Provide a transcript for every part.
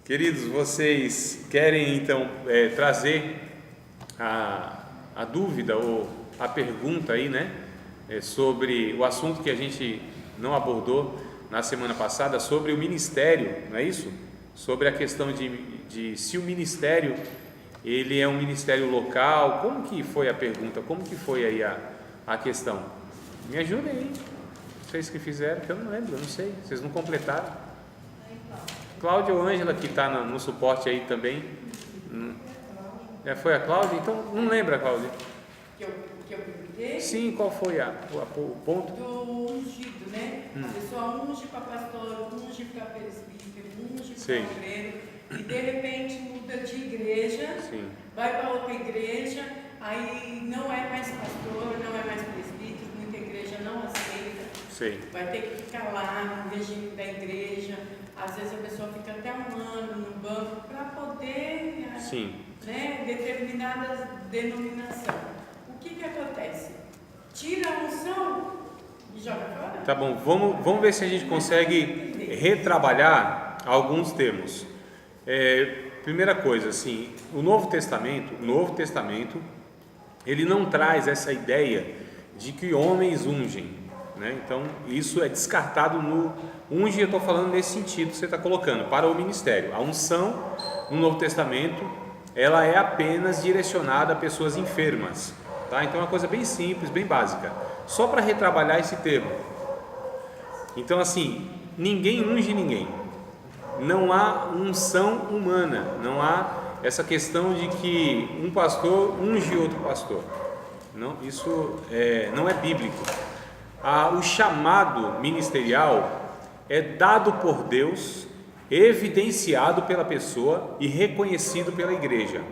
Queridos, vocês querem então trazer a dúvida ou a pergunta aí, né? Sobre o assunto que a gente não abordou na semana passada, sobre o ministério, não é isso? Sobre a questão de se o ministério, ele é um ministério local. Como que foi a pergunta? Como que foi aí a questão? Me ajudem aí, vocês que fizeram, que eu não lembro, eu não sei, vocês não completaram. Cláudia ou Ângela, que está no suporte aí também. Foi a Cláudia? Então não lembra, Cláudia? Que eu perguntei? Sim, qual foi o ponto? Do ungido, né? A pessoa unge para pastor, unge para presbítero, unge para obreiro, e de repente muda de igreja, vai para outra igreja, aí não é mais pastor, não é mais presbítero, muita igreja não aceita, vai ter que ficar lá no regime da igreja. Às vezes a pessoa fica até um ano no banco para poder, né, determinadas denominações. O que acontece? Tira a unção e joga fora? Tá bom, vamos ver se a gente consegue retrabalhar alguns termos. Primeira coisa, assim, o Novo Testamento, ele não traz essa ideia de que homens ungem, né? Então isso é descartado no unge. Eu estou falando nesse sentido que você está colocando para o ministério. A unção no Novo Testamento, ela é apenas direcionada a pessoas enfermas, tá? Então é uma coisa bem simples, bem básica, só para retrabalhar esse termo. Então assim, ninguém unge ninguém, não há unção humana, não há essa questão de que um pastor unge outro pastor, não, isso não é bíblico. O chamado ministerial é dado por Deus, evidenciado pela pessoa e reconhecido pela igreja,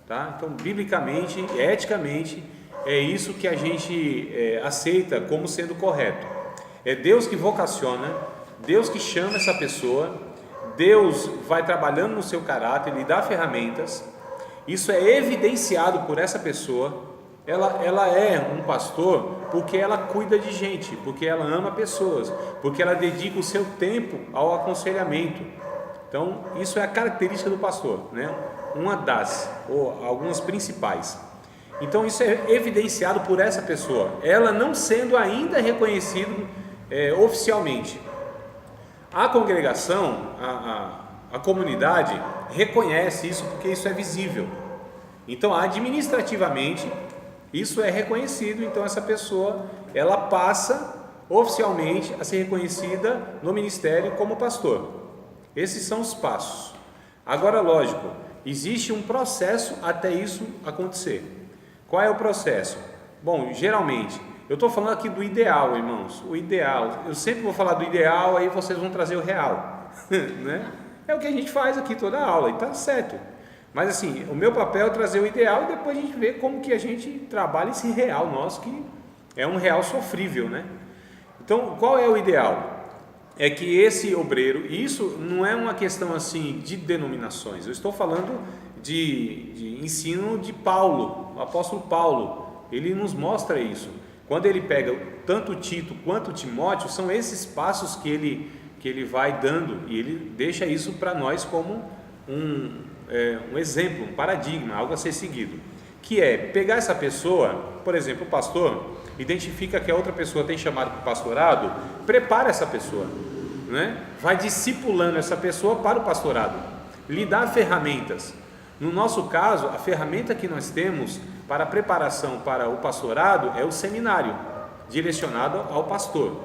tá? Então, biblicamente, eticamente, é isso que a gente aceita como sendo correto. É Deus que vocaciona, Deus que chama essa pessoa, Deus vai trabalhando no seu caráter, lhe dá ferramentas, isso é evidenciado por essa pessoa. Ela é um pastor porque ela cuida de gente, porque ela ama pessoas, porque ela dedica o seu tempo ao aconselhamento. Então, isso é a característica do pastor, né? Uma das, ou algumas principais. Então, isso é evidenciado por essa pessoa, ela não sendo ainda reconhecida oficialmente. A congregação, a comunidade reconhece isso porque isso é visível. Então, administrativamente, isso é reconhecido, então essa pessoa, ela passa oficialmente a ser reconhecida no ministério como pastor. Esses são os passos. Agora, lógico, existe um processo até isso acontecer. Qual é o processo? Bom, geralmente, eu estou falando aqui do ideal, irmãos, o ideal, eu sempre vou falar do ideal, aí vocês vão trazer o real, né? É o que a gente faz aqui toda a aula, e está certo. Mas assim, o meu papel é trazer o ideal e depois a gente vê como que a gente trabalha esse real nosso, que é um real sofrível, né? Então, qual é o ideal? É que esse obreiro, e isso não é uma questão assim de denominações, eu estou falando de ensino de Paulo, o apóstolo Paulo, ele nos mostra isso. Quando ele pega tanto Tito quanto Timóteo, são esses passos que ele vai dando, e ele deixa isso para nós como um exemplo, um paradigma, algo a ser seguido, que é pegar essa pessoa, por exemplo, o pastor identifica que a outra pessoa tem chamado para o pastorado, prepara essa pessoa, né? Vai discipulando essa pessoa para o pastorado, lhe dá ferramentas. No nosso caso, a ferramenta que nós temos para a preparação para o pastorado é o seminário, direcionado ao pastor.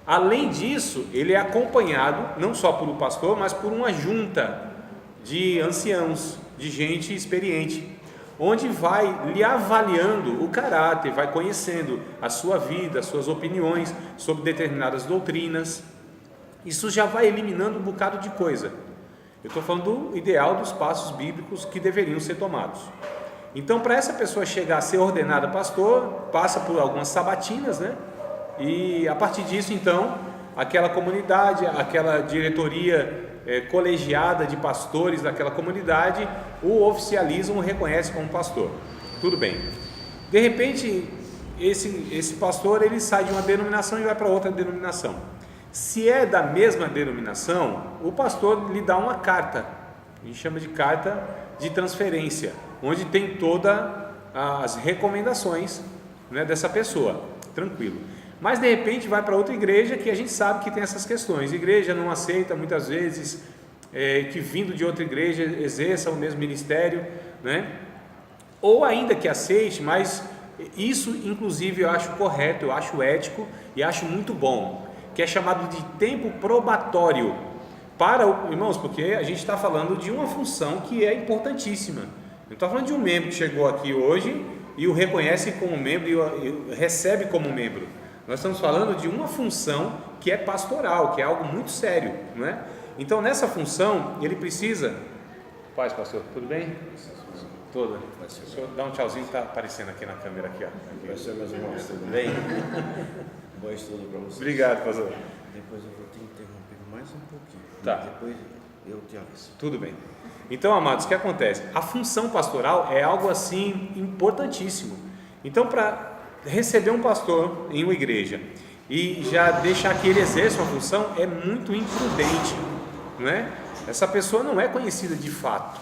Além disso, ele é acompanhado não só por um pastor, mas por uma junta de anciãos, de gente experiente, onde vai lhe avaliando o caráter, vai conhecendo a sua vida, as suas opiniões sobre determinadas doutrinas. Isso já vai eliminando um bocado de coisa. Eu estou falando do ideal dos passos bíblicos que deveriam ser tomados. Então, para essa pessoa chegar a ser ordenada pastor, passa por algumas sabatinas, né? E a partir disso, então, aquela comunidade, aquela diretoria colegiada de pastores daquela comunidade o oficializam, o reconhecem como pastor. Tudo bem. De repente, esse pastor, ele sai de uma denominação e vai para outra denominação. Se é da mesma denominação, o pastor lhe dá uma carta A gente chama de carta de transferência, onde tem todas as recomendações, né, dessa pessoa, tranquilo. Mas de repente vai para outra igreja que a gente sabe que tem essas questões. A igreja não aceita muitas vezes que vindo de outra igreja exerça o mesmo ministério, né? Ou ainda que aceite, mas isso inclusive eu acho correto, eu acho ético e acho muito bom, que é chamado de tempo probatório para irmãos, porque a gente está falando de uma função que é importantíssima. Não estou falando de um membro que chegou aqui hoje e o reconhece como membro e o recebe como membro. Nós estamos falando de uma função que é pastoral, que é algo muito sério, não é? Então nessa função ele precisa... Paz, pastor, tudo bem? Toda. O senhor dá um tchauzinho que está aparecendo aqui na câmera aqui, ó. Pastor, meus irmãos, tudo bem? Bom estudo para vocês. Obrigado, pastor. Depois eu vou te interromper mais um pouquinho. Tá. Depois eu te aviso. Tudo bem. Então, amados, o que acontece? A função pastoral é algo assim importantíssimo. Então, para receber um pastor em uma igreja e já deixar que ele exerça uma função é muito imprudente, não é? Essa pessoa não é conhecida de fato,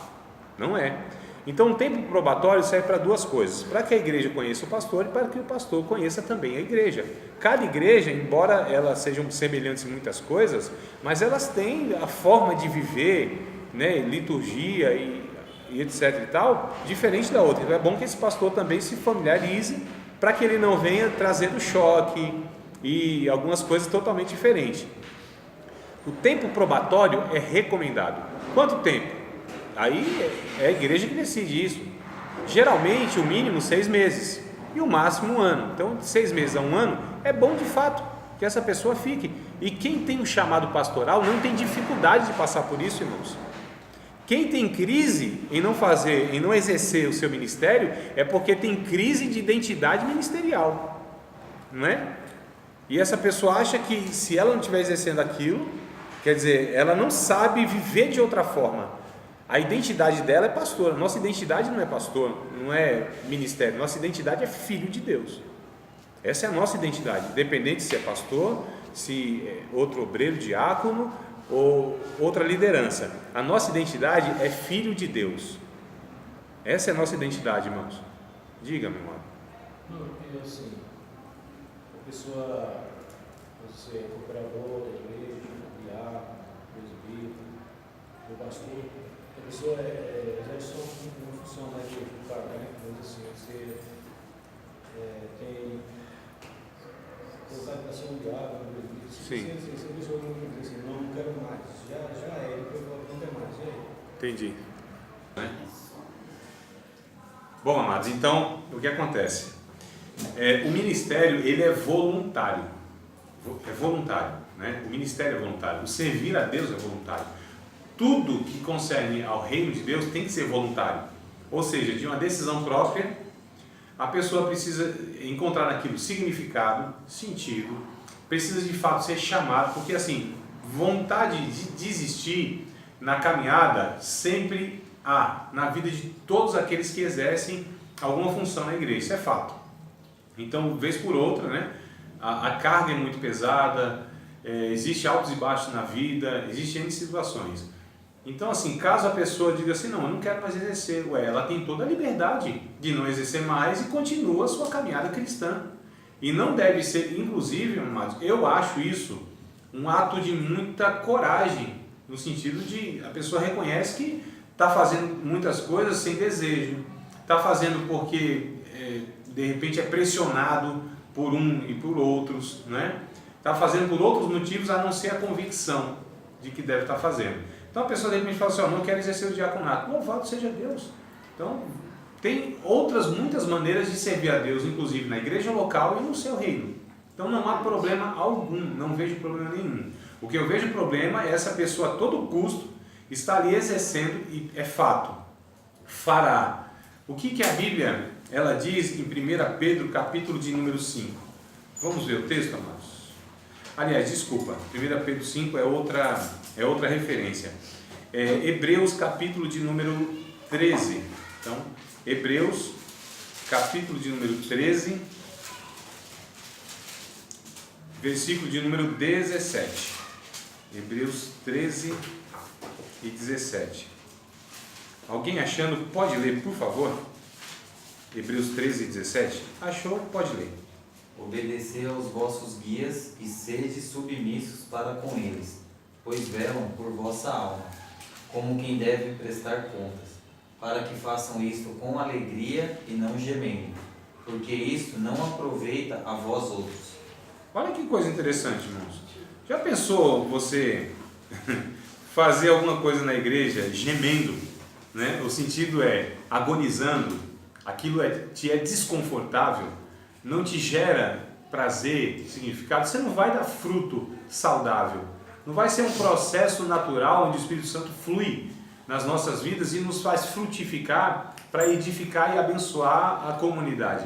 não é. Então, o tempo probatório serve para duas coisas: para que a igreja conheça o pastor e para que o pastor conheça também a igreja. Cada igreja, embora elas sejam semelhantes em muitas coisas, mas elas têm a forma de viver, né, liturgia e etc e tal, diferente da outra. Então é bom que esse pastor também se familiarize para que ele não venha trazendo choque e algumas coisas totalmente diferentes. O tempo probatório é recomendado. Quanto tempo? Aí é a igreja que decide isso. Geralmente o mínimo 6 meses e o máximo 1 ano. Então de 6 meses a 1 ano é bom de fato que essa pessoa fique. E quem tem um chamado pastoral não tem dificuldade de passar por isso, irmãos. Quem tem crise em não fazer, em não exercer o seu ministério é porque tem crise de identidade ministerial, não é? E essa pessoa acha que se ela não estiver exercendo aquilo, quer dizer, ela não sabe viver de outra forma. A identidade dela é pastora. Nossa identidade não é pastor, não é ministério. Nossa identidade é filho de Deus. Essa é a nossa identidade, independente se é pastor, se é outro obreiro, diácono ou outra liderança. A nossa identidade é filho de Deus. Essa é a nossa identidade, irmãos. Diga, meu irmão. Não, porque assim, a pessoa, você é cooperador da igreja, diácono, presbítero, o pastor, a pessoa exerce uma função na igreja, né? Mas assim, você tem vontade para ser um diácono, presbítero. Sim. Se a pessoa não diz assim, não quero mais, já é, depois não quer mais, e aí? Entendi. Bom, amados, então o que acontece? O ministério ele é voluntário. É voluntário, né? O ministério é voluntário. O servir a Deus é voluntário. Tudo que concerne ao reino de Deus tem que ser voluntário. Ou seja, de uma decisão própria, a pessoa precisa encontrar naquilo significado, sentido, precisa de fato ser chamado, porque assim, vontade de desistir na caminhada sempre há na vida de todos aqueles que exercem alguma função na igreja, isso é fato. Então, vez por outra, né, a carga é muito pesada, existe altos e baixos na vida, existem situações. Então, assim, caso a pessoa diga assim, não, eu não quero mais exercer, ela tem toda a liberdade de não exercer mais e continua a sua caminhada cristã. E não deve ser, inclusive, amados, eu acho isso um ato de muita coragem, no sentido de a pessoa reconhece que está fazendo muitas coisas sem desejo, está fazendo porque de repente é pressionado por um e por outros, né? Está fazendo por outros motivos a não ser a convicção de que deve estar fazendo. Então a pessoa de repente fala assim, não quero exercer o diaconato, louvado seja Deus. Então tem muitas maneiras de servir a Deus, inclusive na igreja local e no seu reino. Então não há problema algum, não vejo problema nenhum. O que eu vejo problema é essa pessoa a todo custo está ali exercendo, e é fato, fará. O que a Bíblia ela diz em 1 Pedro, capítulo de número 5? Vamos ver o texto, amados? Aliás, desculpa, 1 Pedro 5 é outra referência. Hebreus, capítulo de número 13. Então, Hebreus, capítulo de número 13, versículo de número 17. Hebreus 13 e 17. Alguém achando, pode ler, por favor? Hebreus 13, 17. Achou? Pode ler. Obedecei aos vossos guias e sede submissos para com eles, pois velam por vossa alma, como quem deve prestar contas, para que façam isto com alegria e não gemendo, porque isto não aproveita a vós outros. Olha que coisa interessante, irmãos. Já pensou você fazer alguma coisa na igreja gemendo, né? O sentido é agonizando, aquilo te é desconfortável, não te gera prazer, significado, você não vai dar fruto saudável. Não vai ser um processo natural onde o Espírito Santo flui nas nossas vidas e nos faz frutificar para edificar e abençoar a comunidade.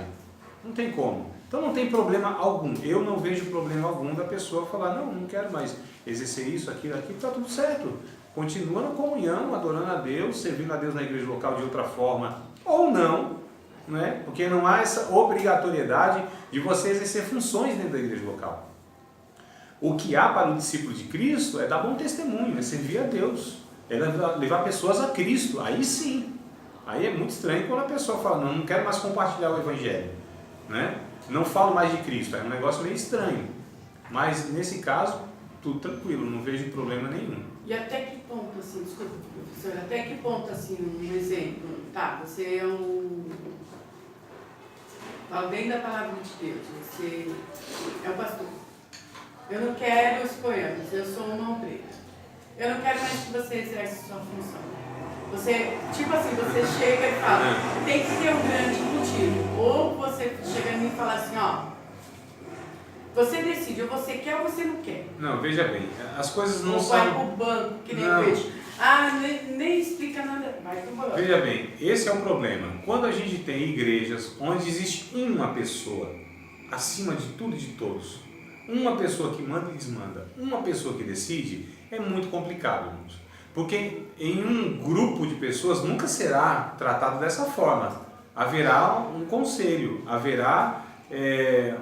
Não tem como. Então não tem problema algum. Eu não vejo problema algum da pessoa falar, não quero mais exercer isso, aquilo, está tudo certo. Continua na comunhão, adorando a Deus, servindo a Deus na igreja local de outra forma, ou não, né? Porque não há essa obrigatoriedade de você exercer funções dentro da igreja local. O que há para o discípulo de Cristo é dar bom testemunho, é servir a Deus, é levar pessoas a Cristo. Aí sim, aí é muito estranho quando a pessoa fala, não quero mais compartilhar o Evangelho, né? Não falo mais de Cristo, é um negócio meio estranho. Mas nesse caso, tudo tranquilo, não vejo problema nenhum. E até que ponto, assim, desculpa, professor, até que ponto, assim, um exemplo, tá, você é fala bem da palavra de Deus, você é o pastor. Eu não quero expor anos, eu sou uma obreira. Eu não quero mais que você exerça sua função. Você, tipo assim, você chega e fala, tem que ter um grande motivo. Ou você chega a mim e fala assim, ó, você decide, ou você quer ou você não quer. Não, veja bem, as coisas não ou são... vai pro banco, que nem eu vejo. Nem explica nada, vai pro banco. Veja bem, esse é um problema. Quando a gente tem igrejas onde existe uma pessoa acima de tudo e de todos, uma pessoa que manda e desmanda, uma pessoa que decide, é muito complicado, irmãos. Porque em um grupo de pessoas nunca será tratado dessa forma. Haverá um conselho, haverá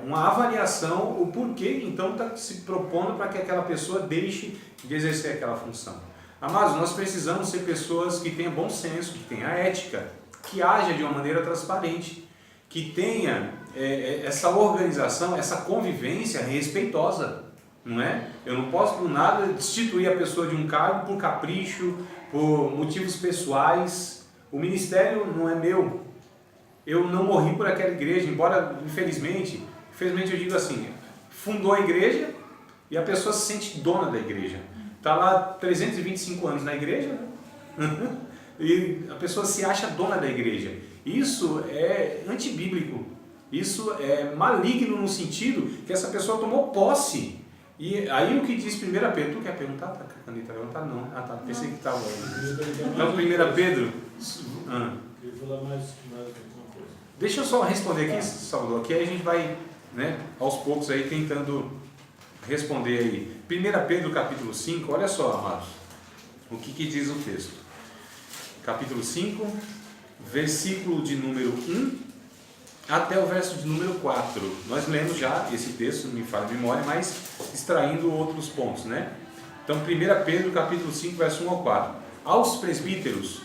uma avaliação, o porquê então está se propondo para que aquela pessoa deixe de exercer aquela função. Amados, nós precisamos ser pessoas que tenham bom senso, que tenham ética, que haja de uma maneira transparente, que tenha essa organização, essa convivência respeitosa, não é? Eu não posso por nada destituir a pessoa de um cargo por capricho, por motivos pessoais. O ministério não é meu. Eu não morri por aquela igreja, embora infelizmente eu digo assim, fundou a igreja e a pessoa se sente dona da igreja. Está lá 325 anos na igreja, né? E a pessoa se acha dona da igreja. Isso é antibíblico, isso é maligno no sentido que essa pessoa tomou posse. E aí o que diz 1 Pedro, tu quer perguntar? Tá com a caneta levantada? Não. Ah tá, pensei que estava aí. Então 1 Pedro... Eu vou falar mais alguma coisa. Deixa eu só responder aqui, Salvador, que aí a gente vai, né, aos poucos aí tentando responder aí. 1 Pedro capítulo 5, olha só, amados, o que diz o texto. Capítulo 5, versículo de número 1 até o verso de número 4. Nós lemos já esse texto, não me falha a memória, mas extraindo outros pontos, né? Então, 1 Pedro capítulo 5, verso 1 ao 4. Aos presbíteros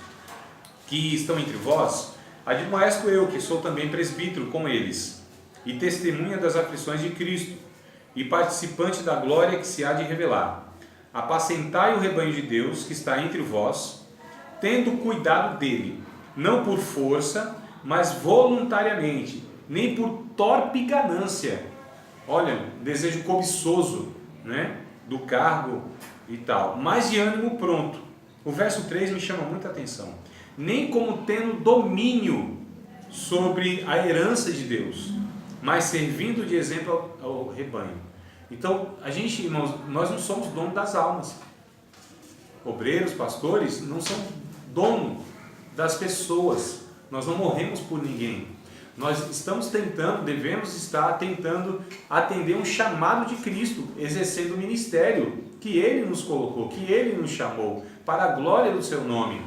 que estão entre vós, admoesto eu, que sou também presbítero com eles, e testemunha das aflições de Cristo, e participante da glória que se há de revelar. Apacentai o rebanho de Deus que está entre vós, tendo cuidado dele, não por força, mas voluntariamente, nem por torpe ganância. Olha, desejo cobiçoso, né, do cargo e tal, mas de ânimo pronto. O verso 3 me chama muita atenção. Nem como tendo domínio sobre a herança de Deus, mas servindo de exemplo ao rebanho. Então, irmãos, nós não somos donos das almas. Obreiros, pastores, não são dono das pessoas. Nós não morremos por ninguém. Nós estamos devemos estar tentando atender um chamado de Cristo, exercendo o ministério que Ele nos colocou, que Ele nos chamou, para a glória do Seu nome,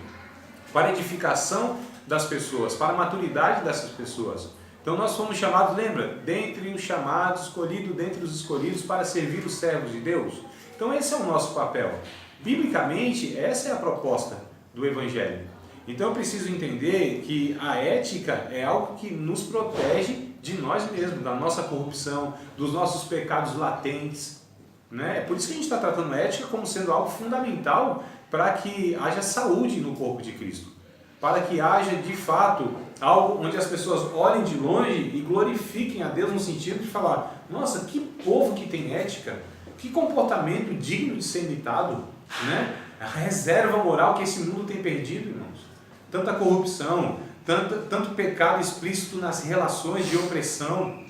para a edificação das pessoas, para a maturidade dessas pessoas. Então nós fomos chamados, lembra? Dentre os chamados, escolhido dentre os escolhidos para servir os servos de Deus. Então esse é o nosso papel. Biblicamente, essa é a proposta do Evangelho. Então eu preciso entender que a ética é algo que nos protege de nós mesmos, da nossa corrupção, dos nossos pecados latentes, né? É por isso que a gente está tratando a ética como sendo algo fundamental para que haja saúde no corpo de Cristo, para que haja de fato algo onde as pessoas olhem de longe e glorifiquem a Deus no sentido de falar: nossa, que povo que tem ética, que comportamento digno de ser imitado, né? A reserva moral que esse mundo tem perdido, irmãos. Tanta corrupção, tanto pecado explícito nas relações de opressão,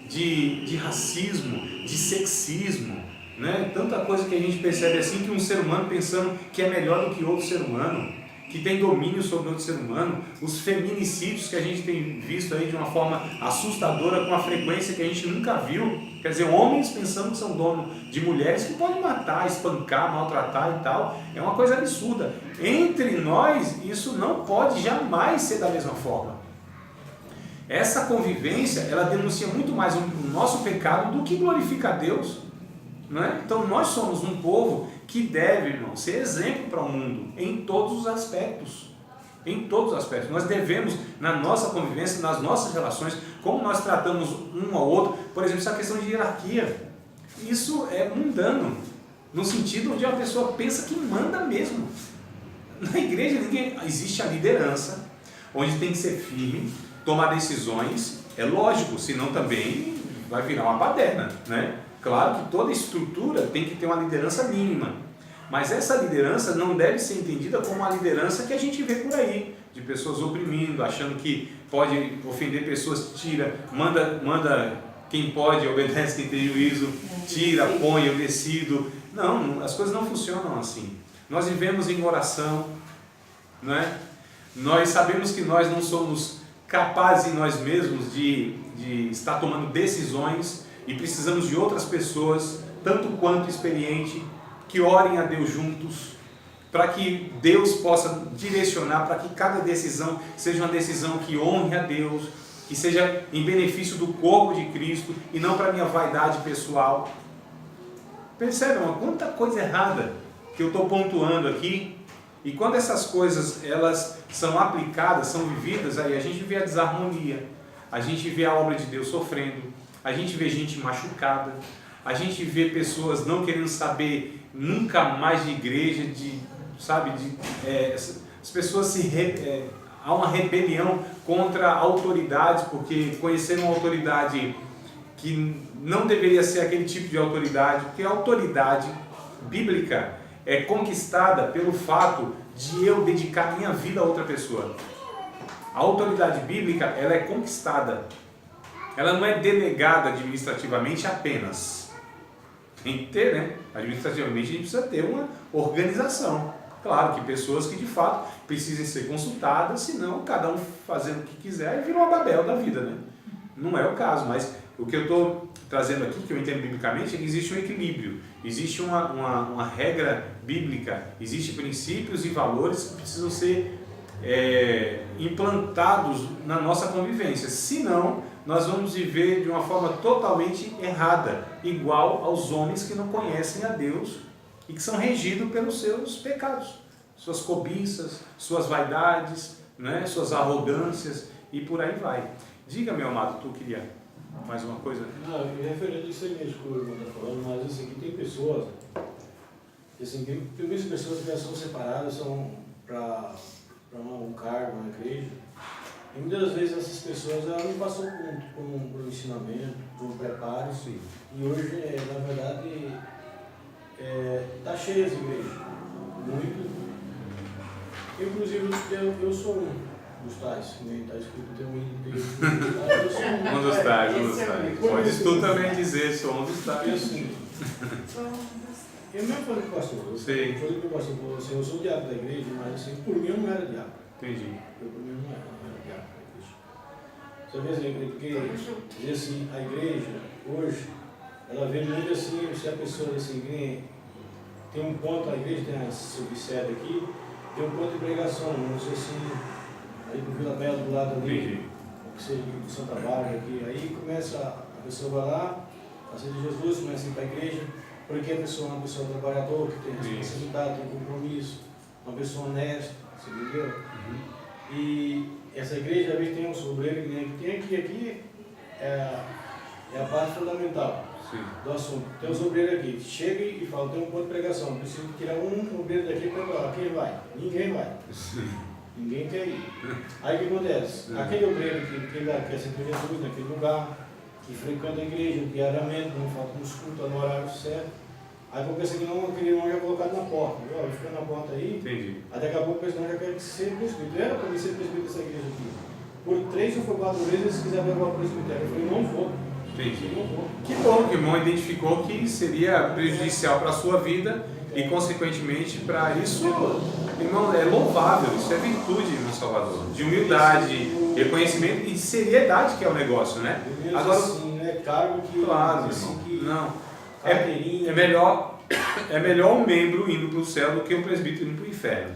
de racismo, de sexismo, né? Tanta coisa que a gente percebe assim, que um ser humano pensando que é melhor do que outro ser humano, que tem domínio sobre outro ser humano, os feminicídios que a gente tem visto aí de uma forma assustadora, com uma frequência que a gente nunca viu, quer dizer, homens pensando que são donos de mulheres que podem matar, espancar, maltratar e tal, é uma coisa absurda. Entre nós, isso não pode jamais ser da mesma forma. Essa convivência, ela denuncia muito mais o nosso pecado do que glorifica a Deus, não é? Então nós somos um povo que deve, irmão, ser exemplo para o mundo em todos os aspectos. Em todos os aspectos. Nós devemos, na nossa convivência, nas nossas relações, como nós tratamos um ao outro, por exemplo, essa questão de hierarquia. Isso é mundano, no sentido onde a pessoa pensa que manda mesmo. Na igreja existe a liderança, onde tem que ser firme, tomar decisões, é lógico, senão também vai virar uma baderna, né? Claro que toda estrutura tem que ter uma liderança mínima, mas essa liderança não deve ser entendida como uma liderança que a gente vê por aí, de pessoas oprimindo, achando que pode ofender pessoas, tira, manda quem pode, obedece quem tem juízo, tira, põe, eu decido. Não, as coisas não funcionam assim. Nós vivemos em oração, não é? Nós sabemos que nós não somos capazes em nós mesmos de estar tomando decisões, e precisamos de outras pessoas, tanto quanto experiente, que orem a Deus juntos, para que Deus possa direcionar, para que cada decisão seja uma decisão que honre a Deus, que seja em benefício do corpo de Cristo e não para minha vaidade pessoal. Percebam quanta coisa errada que eu estou pontuando aqui, e quando essas coisas elas são aplicadas, são vividas, aí a gente vê a desarmonia, a gente vê a obra de Deus sofrendo, a gente vê gente machucada, a gente vê pessoas não querendo saber nunca mais de igreja, as pessoas há uma rebelião contra autoridades, porque conheceram uma autoridade que não deveria ser aquele tipo de autoridade, porque a autoridade bíblica é conquistada pelo fato de eu dedicar minha vida a outra pessoa. A autoridade bíblica, ela é conquistada. Ela não é delegada administrativamente apenas. Tem que ter, né? Administrativamente a gente precisa ter uma organização. Claro que pessoas que de fato precisem ser consultadas, senão cada um fazendo o que quiser e vira uma Babel da vida, né? Não é o caso, mas o que eu estou trazendo aqui, que eu entendo biblicamente, é que existe um equilíbrio, existe uma regra bíblica, existem princípios e valores que precisam ser implantados na nossa convivência, senão nós vamos viver de uma forma totalmente errada, igual aos homens que não conhecem a Deus e que são regidos pelos seus pecados, suas cobiças, suas vaidades, né, suas arrogâncias e por aí vai. Diga, meu amado, tu queria mais uma coisa? Não, referente a isso mesmo que o irmão está falando, mas assim, que tem pessoas, assim, tem muitas pessoas que já são separadas, são para um cargo na igreja, e muitas vezes essas pessoas elas não passam por um ensinamento, por um preparo, sim. E hoje, na verdade, está cheia as igrejas, muito. Inclusive, eu sou um dos tais, que está escrito, tem um dos tais. Pode tu também dizer, sou um dos tais. Eu mesmo falei com o pastor, assim, eu sou diabo da igreja, mas assim, por mim eu não era diabo. Entendi. Por mim eu não era diabo da igreja. Você vê, porque assim, a igreja, hoje, ela vê muito assim, se a pessoa assim, tem um ponto, a igreja tem essa subsede aqui, tem um ponto de pregação, não sei assim, aí do Vila Bela do lado ali, que seja do Santa Bárbara aqui, aí começa, a pessoa vai lá, aceita Jesus, começa a ir para a igreja, porque a pessoa é uma pessoa trabalhadora, que tem responsabilidade, tem compromisso, uma pessoa honesta, Você entendeu? E essa igreja, às vezes, tem uns obreiros que tem aqui é a parte fundamental do assunto. Tem os obreiros aqui, chega e fala, tem um ponto de pregação, preciso tirar um obreiro daqui para lá. Quem vai? Ninguém vai. Ninguém quer ir. Aí o que acontece? Aquele obreiro que quer ser Jesus naquele lugar, que frequenta a igreja diariamente, não falta nos cultos no horário certo. Aí eu pensei que não, aquele irmão já colocado na porta. Vai ficar na porta aí. Entendi. Aí daqui a pouco o pessoal já quer ser presbítero. Era para mim ser presbítero dessa igreja aqui. Por 3 ou por 4 vezes eles quiseram levar o presbitério. Eu falei, não vou. Entendi. Não vou. Que bom que o irmão identificou que seria prejudicial para a sua vida e, consequentemente, para isso, irmão, é louvável, isso é virtude, meu Salvador, de humildade, reconhecimento e de seriedade que é o negócio, né? Agora, assim, né? Cargo que... Claro, assim, irmão. que Não. carteirinha. É melhor um membro indo para o céu do que um presbítero indo para o inferno,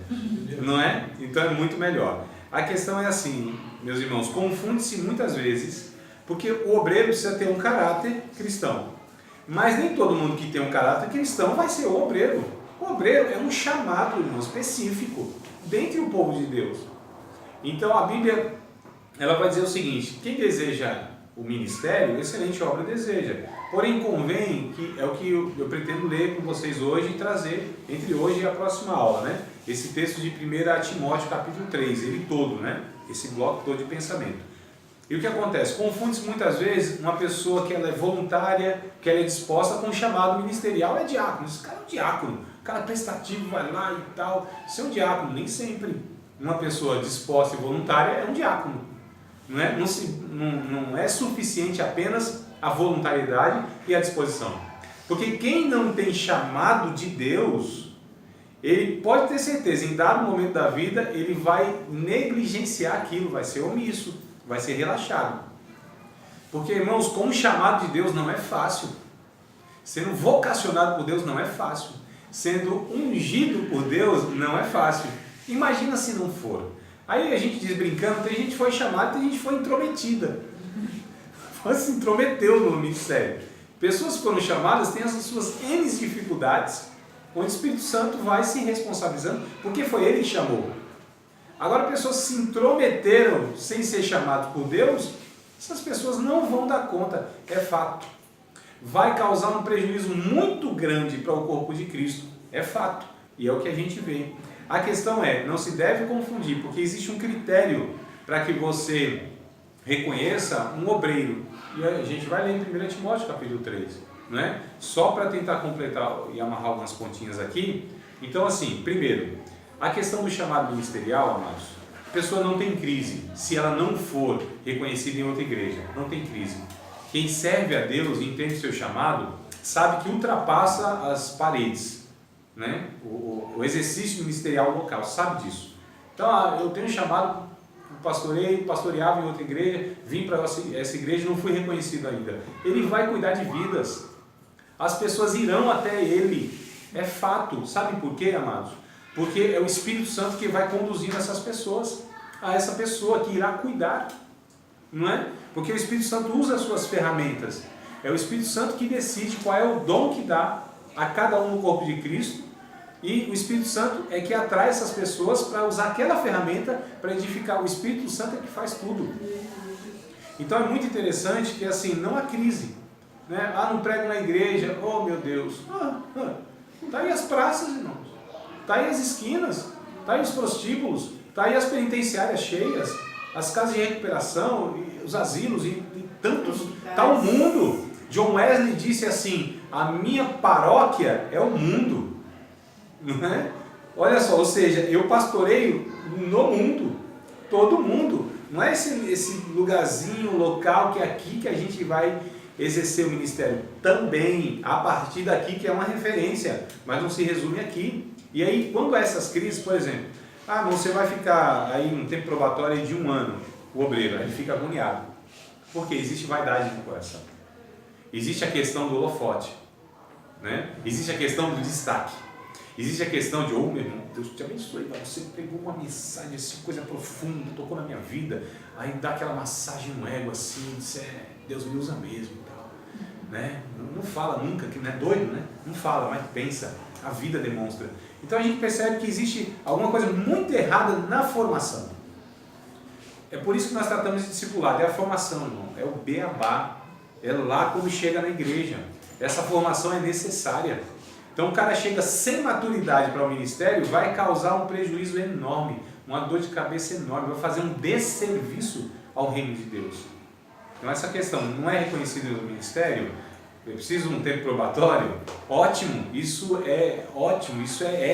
não é? Então é muito melhor. A questão é assim, meus irmãos, confunde-se muitas vezes, porque o obreiro precisa ter um caráter cristão. Mas nem todo mundo que tem um caráter cristão vai ser o obreiro. O obreiro é um chamado, irmão, específico, dentre o povo de Deus. Então a Bíblia, ela vai dizer o seguinte: quem deseja o ministério, excelente obra deseja. Porém convém, que é o que eu pretendo ler com vocês hoje e trazer entre hoje e a próxima aula, né? Esse texto de 1 Timóteo capítulo 3, ele todo, né? Esse bloco todo de pensamento. E o que acontece? Confunde-se muitas vezes uma pessoa que ela é voluntária, que ela é disposta com um chamado ministerial, é diácono. Esse cara é um diácono, o cara prestativo vai lá e tal. Isso é um diácono, nem sempre uma pessoa disposta e voluntária é um diácono. Não é suficiente apenas a voluntariedade e a disposição. Porque quem não tem chamado de Deus, ele pode ter certeza, em dado momento da vida, ele vai negligenciar aquilo, vai ser omisso, vai ser relaxado. Porque, irmãos, com o chamado de Deus não é fácil. Sendo vocacionado por Deus não é fácil. Sendo ungido por Deus não é fácil. Imagina se não for. Aí a gente diz brincando, tem gente que foi chamada, tem gente que foi intrometida. Se intrometeu no ministério. Pessoas que foram chamadas têm as suas N dificuldades, onde o Espírito Santo vai se responsabilizando, porque foi ele que chamou. Agora, pessoas se intrometeram sem ser chamadas por Deus, essas pessoas não vão dar conta, é fato. Vai causar um prejuízo muito grande para o corpo de Cristo, é fato, e é o que a gente vê. A questão é, não se deve confundir, porque existe um critério para que você reconheça um obreiro. E a gente vai ler em 1 Timóteo capítulo 3, né? Só para tentar completar e amarrar algumas pontinhas aqui. Então, assim, primeiro, a questão do chamado ministerial, amados, a pessoa não tem crise se ela não for reconhecida em outra igreja, não tem crise. Quem serve a Deus e entende o seu chamado, sabe que ultrapassa as paredes, né? O exercício ministerial local, sabe disso. Então, eu tenho um chamado, pastoreava em outra igreja, vim para essa igreja e não fui reconhecido ainda. Ele vai cuidar de vidas, as pessoas irão até ele, é fato. Sabe por quê, amados? Porque é o Espírito Santo que vai conduzindo essas pessoas a essa pessoa que irá cuidar, não é? Porque o Espírito Santo usa as suas ferramentas, é o Espírito Santo que decide qual é o dom que dá a cada um no corpo de Cristo, e o Espírito Santo é que atrai essas pessoas para usar aquela ferramenta para edificar. O Espírito Santo é que faz tudo. Então é muito interessante que assim, não há crise, né? Não prego na igreja, oh meu Deus, está aí as praças, irmãos, está aí as esquinas, está aí os prostíbulos, está aí as penitenciárias cheias, as casas de recuperação, os asilos e tantos, está o mundo. John Wesley disse assim, a minha paróquia é o mundo, não é? Olha só, ou seja, eu pastoreio no mundo, todo mundo, não é esse lugarzinho local que é aqui que a gente vai exercer o ministério, também a partir daqui que é uma referência, mas não se resume aqui. E aí quando há essas crises, por exemplo, você vai ficar aí um tempo probatório de 1 ano, o obreiro, aí ele fica agoniado, porque existe vaidade no coração, existe a questão do holofote, né? Existe a questão do destaque, existe a questão de, meu irmão, Deus te abençoe, você pegou uma mensagem assim, coisa profunda, tocou na minha vida, aí dá aquela massagem no ego assim, Deus me usa mesmo e tal, né? não fala nunca, que não é doido, né? Não fala, mas pensa, a vida demonstra. Então a gente percebe que existe alguma coisa muito errada na formação. É por isso que nós tratamos de discipulado, é a formação, irmão, é o beabá, é lá quando chega na igreja. Essa formação é necessária. Então o cara chega sem maturidade para o ministério, vai causar um prejuízo enorme, uma dor de cabeça enorme, vai fazer um desserviço ao reino de Deus. Então essa questão não é reconhecida no ministério, eu preciso de um tempo probatório, ótimo, isso é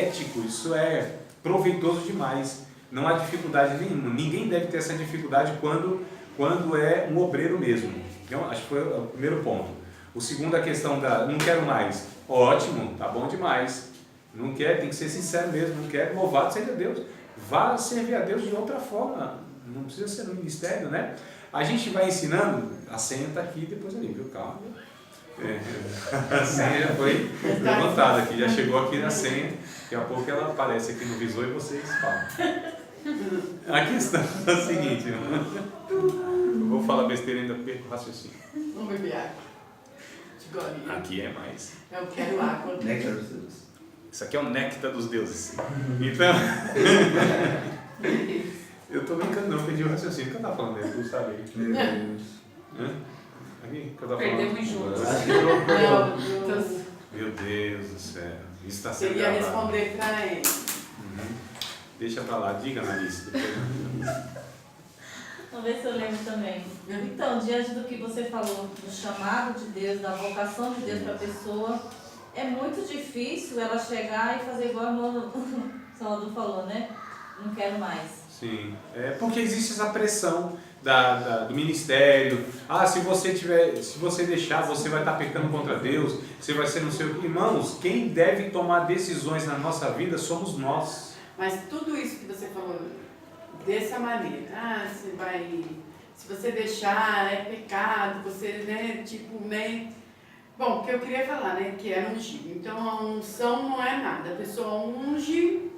ético, isso é proveitoso demais, não há dificuldade nenhuma, ninguém deve ter essa dificuldade quando é um obreiro mesmo. Então acho que foi o primeiro ponto. O segundo, a questão da não quero mais, ótimo, tá bom demais, não quer, tem que ser sincero mesmo, não quer, louvado seja Deus, vá servir a Deus de outra forma, não precisa ser no ministério, né? A gente vai ensinando, a senha está aqui, depois ali, viu? Calma. A senha já foi levantada aqui, já chegou aqui na senha, daqui a pouco ela aparece aqui no visor e vocês falam. A questão é a seguinte, eu vou falar besteira ainda, perco o raciocínio. Vamos beber água. De golinha. Aqui é mais. Eu quero água. Néctar dos deuses. Isso aqui é o néctar dos deuses. Então, eu tô brincando, não, perdi o raciocínio. O que eu tava falando dele? Tu sabe aí. Meu Deus. Aqui, que eu tava Perdemos falando. juntos. Meu Deus do céu. Isso está Eu sendo ia gravado. responder para ele. Deixa pra lá, diga, Analice. Vamos ver se eu lembro também. Então, diante do que você falou, do chamado de Deus, da vocação de Deus para a pessoa, é muito difícil ela chegar e fazer igual o Salvador falou, né? Não quero mais. Sim, porque existe essa pressão do ministério. Se você deixar, você vai estar pecando contra Deus, você vai ser não sei o que. Irmãos, quem deve tomar decisões na nossa vida somos nós. Mas tudo isso que você falou, dessa maneira, se você deixar, é pecado, você, né, bom, o que eu queria falar, né, que era ungido. Então, a unção não é nada, a pessoa unge...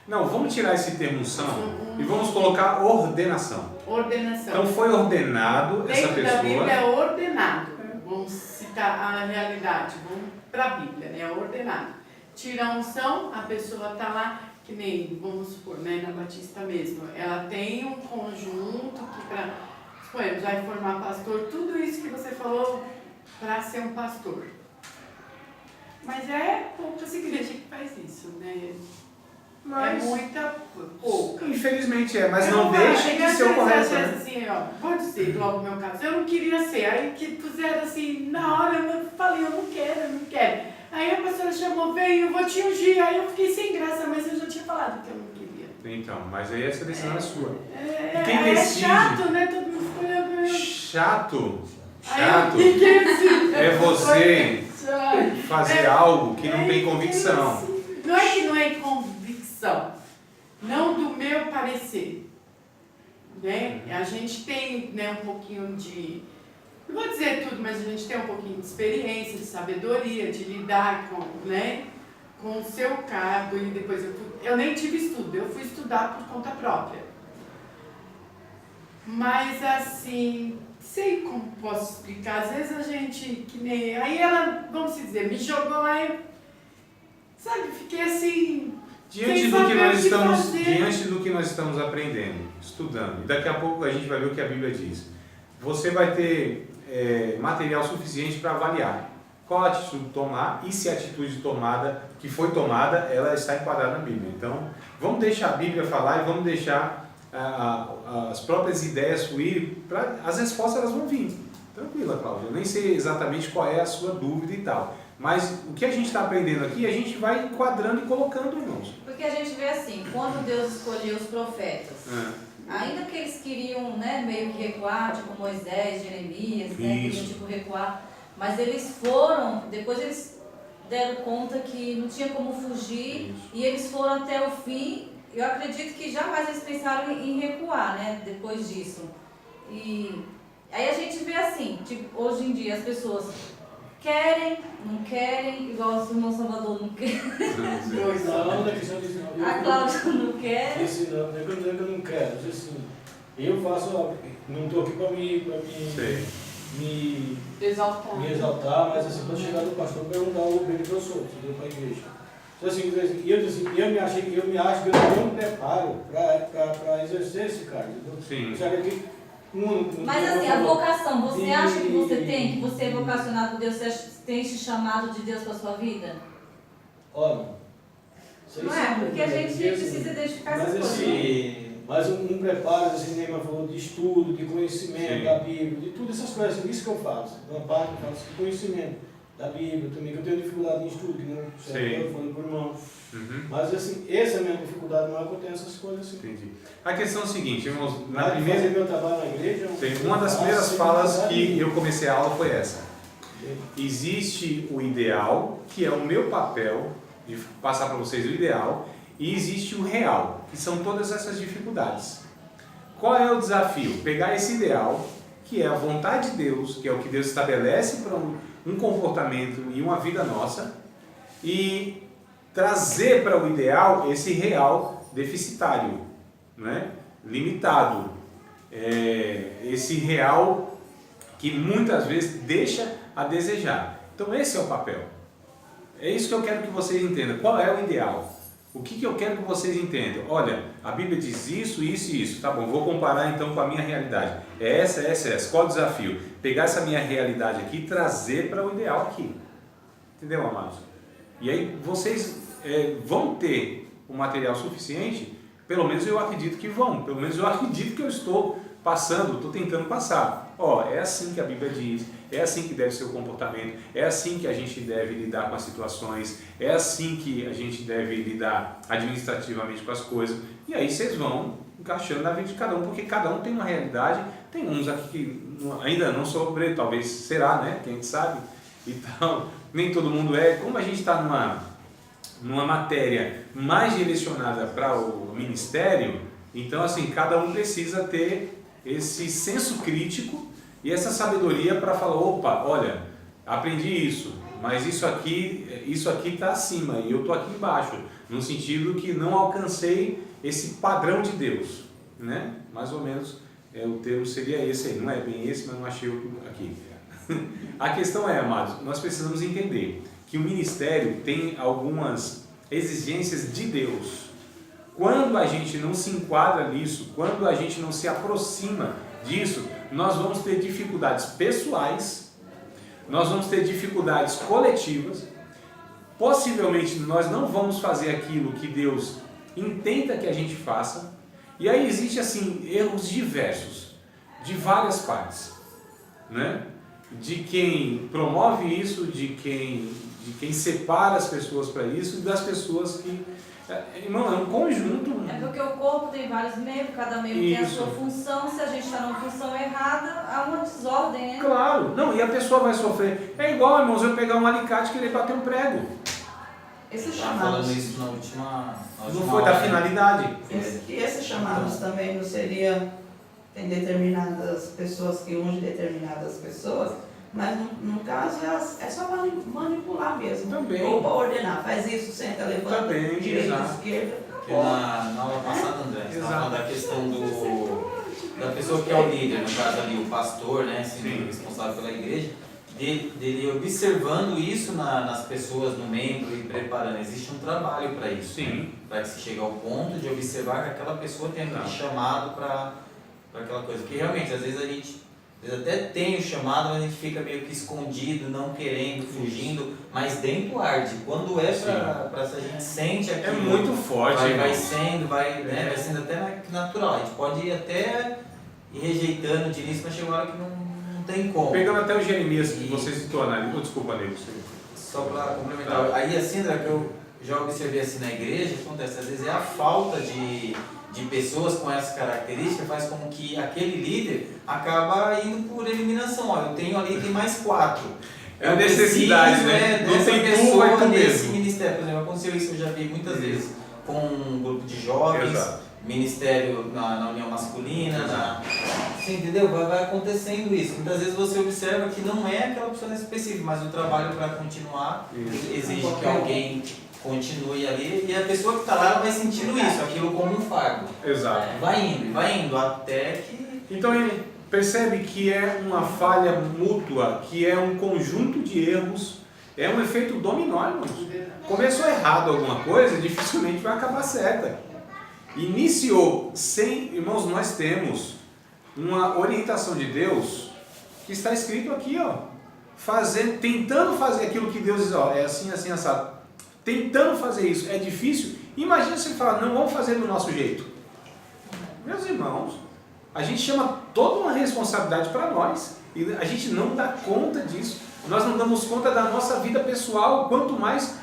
Não, vamos tirar esse termo unção e vamos colocar ordenação. Ordenação. Então, foi ordenado essa Dentro pessoa... da Bíblia é ordenado. Vamos citar a realidade, vamos para a Bíblia, né, é ordenado. Tira a unção, a pessoa está lá... Que nem, vamos supor, né, na Batista mesmo, ela tem um conjunto que suponhamos, vai formar pastor, tudo isso que você falou para ser um pastor. Mas é poucas igrejas que faz isso, né? Mas, é muita pouca. Infelizmente mas não deixa de ser o correto, né? Assim, vou dizer logo o meu caso, eu não queria ser, aí que puseram assim, na hora eu falei, eu não quero. Aí a pastora chamou, veio, eu vou te ungir. Aí eu fiquei sem graça, mas eu já tinha falado que eu não queria. Então, mas aí essa decisão é sua. Quem É decide? chato, né? Todo mundo ficou olhando pra mim. Chato. Aí É você fazer algo que não tem convicção. Não é que não é convicção. Não do meu parecer. Né? A gente tem, né, um pouquinho de... Não vou dizer tudo, mas a gente tem um pouquinho de experiência, de sabedoria, de lidar com, né, com o seu cargo. E depois eu nem tive estudo, eu fui estudar por conta própria. Mas assim, sei como posso explicar. Às vezes a gente, que nem... Aí ela, vamos dizer, me jogou lá e... Sabe, fiquei assim... Diante do que nós estamos aprendendo, estudando, e daqui a pouco a gente vai ver o que a Bíblia diz. Você vai ter material suficiente para avaliar qual atitude tomar e se a atitude tomada, que foi tomada, ela está enquadrada na Bíblia. Então, vamos deixar a Bíblia falar e vamos deixar as próprias ideias fluírem, as respostas elas vão vir. Tranquila, Cláudia, eu nem sei exatamente qual é a sua dúvida e tal, mas o que a gente está aprendendo aqui, a gente vai enquadrando e colocando, irmãos. Porque a gente vê assim, quando Deus escolheu os profetas, ainda que eles queriam, né, meio que recuar, tipo Moisés, Jeremias, né, queriam tipo recuar, mas eles foram, depois eles deram conta que não tinha como fugir. Isso. E eles foram até o fim. Eu acredito que jamais eles pensaram em recuar, né, depois disso. E aí a gente vê assim, tipo, hoje em dia as pessoas querem, não querem, igual o irmão Salvador não quer. A Cláudia não quer. Esse não é que eu não quero. Assim, eu faço, não estou aqui para me me Exaltar. exaltar, mas assim, quando chegar no pastor, perguntar o bem que eu sou, entendeu? Para a igreja. Então, assim, eu me acho que eu não me preparo para exercer esse cargo, entendeu? Sim. Sabe que Mas assim, a vocação, você acha que você tem, que você é vocacionado por Deus, você tem esse chamado de Deus para sua vida? Olha, Não é? Porque a gente precisa identificar essas coisas. Se Mas um preparo, assim, nem mais falou, de estudo, de conhecimento Sim. da Bíblia, de tudo essas coisas, assim, isso que eu faço. Uma parte eu faço de conhecimento da Bíblia também, que eu tenho dificuldade em estudo, que não sei, eu falando por irmão. Mas assim, essa é a minha dificuldade maior, que eu tenho essas coisas assim. Entendi. A questão é o seguinte, irmãos, na Fazer primeira, meu trabalho na igreja, uma das primeiras falas que eu comecei a aula foi essa. Existe o ideal, que é o meu papel de passar para vocês o ideal, e existe o real, que são todas essas dificuldades. Qual é o desafio? Pegar esse ideal, que é a vontade de Deus, que é o que Deus estabelece para um comportamento e uma vida nossa, e trazer para o ideal esse real deficitário, né? Limitado, esse real que muitas vezes deixa a desejar. Então esse é o papel. É isso que eu quero que vocês entendam. Qual é o ideal? O que eu quero que vocês entendam? Olha, a Bíblia diz isso, isso e isso. Tá bom, vou comparar então com a minha realidade. É essa. Qual o desafio? Pegar essa minha realidade aqui e trazer para o ideal aqui. Entendeu, amados? E aí vocês vão ter o material suficiente? Pelo menos eu acredito que vão. Pelo menos eu acredito que eu estou passando, estou tentando passar. É assim que a Bíblia diz, é assim que deve ser o comportamento, é assim que a gente deve lidar com as situações, é assim que a gente deve lidar administrativamente com as coisas. E aí vocês vão encaixando na vida de cada um, porque cada um tem uma realidade. Tem uns aqui que ainda não são obreiros, talvez será, né? Quem sabe? Então, nem todo mundo é. Como a gente está numa matéria mais direcionada para o ministério, então assim, cada um precisa ter esse senso crítico e essa sabedoria para falar, opa, olha, aprendi isso, mas isso aqui está acima e eu estou aqui embaixo, no sentido que não alcancei esse padrão de Deus, né? Mais ou menos o termo seria esse aí, não é bem esse, mas não achei aqui. A questão é, amados, nós precisamos entender que o ministério tem algumas exigências de Deus. Quando a gente não se enquadra nisso, quando a gente não se aproxima disso, nós vamos ter dificuldades pessoais, nós vamos ter dificuldades coletivas, possivelmente nós não vamos fazer aquilo que Deus intenta que a gente faça, e aí existe assim erros diversos, de várias partes, né? De quem promove isso, de quem separa as pessoas para isso, e das pessoas que... Irmão, é um conjunto. É porque o corpo tem vários membros, cada membro tem a sua função. Se a gente está numa função errada, há uma desordem, né? Claro, não, e a pessoa vai sofrer. É igual, irmãos, eu pegar um alicate e querer bater um prego. Esses falando chamados, isso na última Não foi da aula, finalidade. e esses chamados também não seria, tem determinadas pessoas que ungem determinadas pessoas, mas no caso é só manipular mesmo. Também. Ou para ordenar, faz isso, senta, levanta, Também, direita, exato. esquerda. porque na aula passada, André, você estava falando da questão da pessoa que é o líder, no caso ali, o pastor, né, assim, responsável pela igreja, dele observando isso nas pessoas, no membro e preparando. Existe um trabalho para isso. Sim. Para que se chegue ao ponto de observar que aquela pessoa tem aquele chamado para aquela coisa. Porque realmente, às vezes a gente até tem o chamado, mas a gente fica meio que escondido, não querendo, fugindo, mas dentro arde. Quando é para se a gente sente aquilo, É muito forte, vai irmão. vai sendo até natural. A gente pode ir até ir rejeitando de início, mas chega uma hora que não tem como. Pegando até o Jeremias que você citou, Ana. Desculpa, Nego. Só para complementar, aí assim, André, que eu já observei assim na igreja, acontece, às vezes é a falta de pessoas com essa característica faz com que aquele líder acaba indo por eliminação. Eu tenho ali, tem mais 4. É a necessidade, né? Não Dessa tem pessoa tu, vai tu nesse mesmo. ministério. Por exemplo, aconteceu isso, eu já vi muitas vezes com um grupo de jovens, Exato. ministério na união masculina, você entendeu? Vai acontecendo isso. Muitas vezes você observa que não é aquela pessoa específica, mas o trabalho para continuar exige que alguém continue ali, e a pessoa que está lá ela vai sentindo isso, aquilo como um fardo. Exato. Vai indo até que... Então, percebe que é uma falha mútua, que é um conjunto de erros, é um efeito dominó, irmãos. Começou errado alguma coisa, dificilmente vai acabar certa. Iniciou sem, irmãos, nós temos uma orientação de Deus que está escrito aqui, ó, tentando fazer aquilo que Deus diz, ó, é assim, assim, assado. Tentando fazer isso, é difícil. Imagina se ele falar, não, vamos fazer do nosso jeito. Meus irmãos, a gente chama toda uma responsabilidade para nós e a gente não dá conta disso. Nós não damos conta da nossa vida pessoal, quanto mais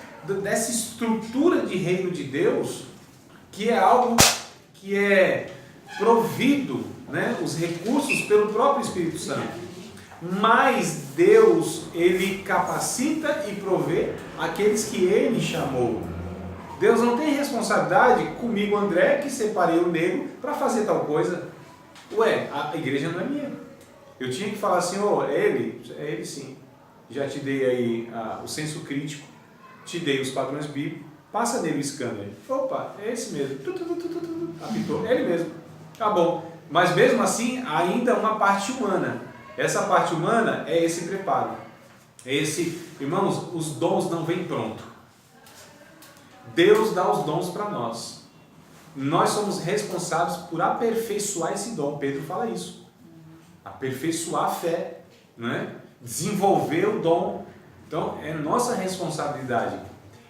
dessa estrutura de reino de Deus, que é algo que é provido, né, os recursos pelo próprio Espírito Santo. Mas Deus, Ele capacita e provê aqueles que Ele chamou. Deus não tem responsabilidade comigo, André, que separei o negro para fazer tal coisa. Ué, a igreja não é minha. Eu tinha que falar assim, é ele sim. Já te dei aí o senso crítico, te dei os padrões bíblicos, passa nele o escândalo. Opa, é esse mesmo. Apitou, é ele mesmo. Tá bom. Mas mesmo assim, ainda é uma parte humana. Essa parte humana é esse preparo. É esse, irmãos, os dons não vêm pronto. Deus dá os dons para nós. Nós somos responsáveis por aperfeiçoar esse dom. Pedro fala isso. Aperfeiçoar a fé, não é? Desenvolver o dom. Então, é nossa responsabilidade.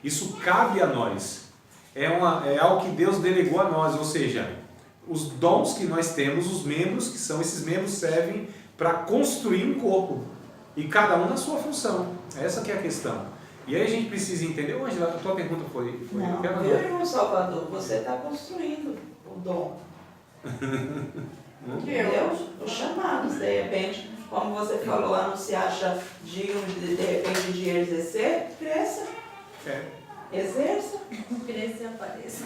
Isso cabe a nós. É algo que Deus delegou a nós. Ou seja, os dons que nós temos, os membros, que são esses membros, servem para construir um corpo. E cada um na sua função. Essa que é a questão. E aí a gente precisa entender. Ângela, a tua pergunta foi não, meu irmão Salvador, você está construindo o dom. Deus, os chamados, de repente, como você falou, não se acha digno de repente de exercer, cresça. Exerça. Cresça e apareça.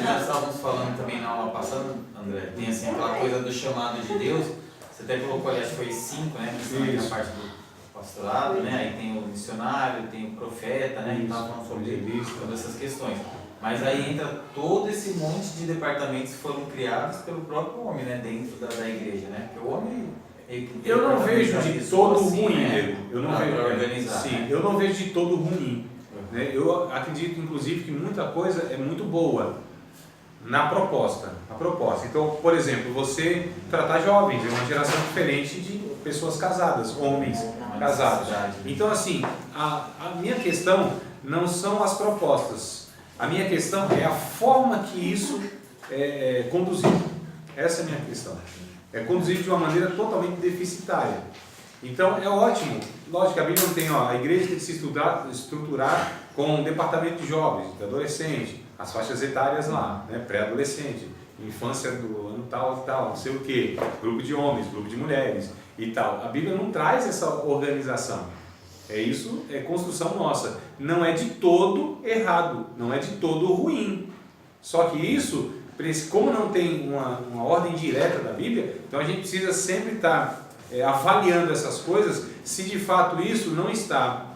Nós estávamos falando também na aula passada, André, tem assim aquela coisa do chamado de Deus. Você até colocou, acho que foi 5, né? Principalmente a parte do pastorado, né? Aí tem o missionário, tem o profeta, né? A gente estava falando sobre todas essas questões. Mas aí entra todo esse monte de departamentos que foram criados pelo próprio homem, né? Dentro da igreja, né? Porque o homem... Eu não vejo de todo ruim, né? Eu não vejo organizar, sim, né? eu não vejo de todo ruim. Né? Eu acredito, inclusive, que muita coisa é muito boa na proposta. Então, por exemplo, você tratar jovens, é uma geração diferente de pessoas casadas, homens casados. Então, assim, a minha questão não são as propostas. A minha questão é a forma que isso é conduzido. Essa é a minha questão. É conduzido de uma maneira totalmente deficitária. Então, é ótimo. Lógico que a Bíblia não tem, a igreja tem que se estruturar com um departamento de jovens, de adolescente, as faixas etárias lá, né? Pré-adolescente, infância do ano tal, não sei o que, grupo de homens, grupo de mulheres e tal. A Bíblia não traz essa organização. Isso é construção nossa. Não é de todo errado, não é de todo ruim. Só que isso, como não tem uma ordem direta da Bíblia, então a gente precisa sempre estar avaliando essas coisas, se de fato isso não está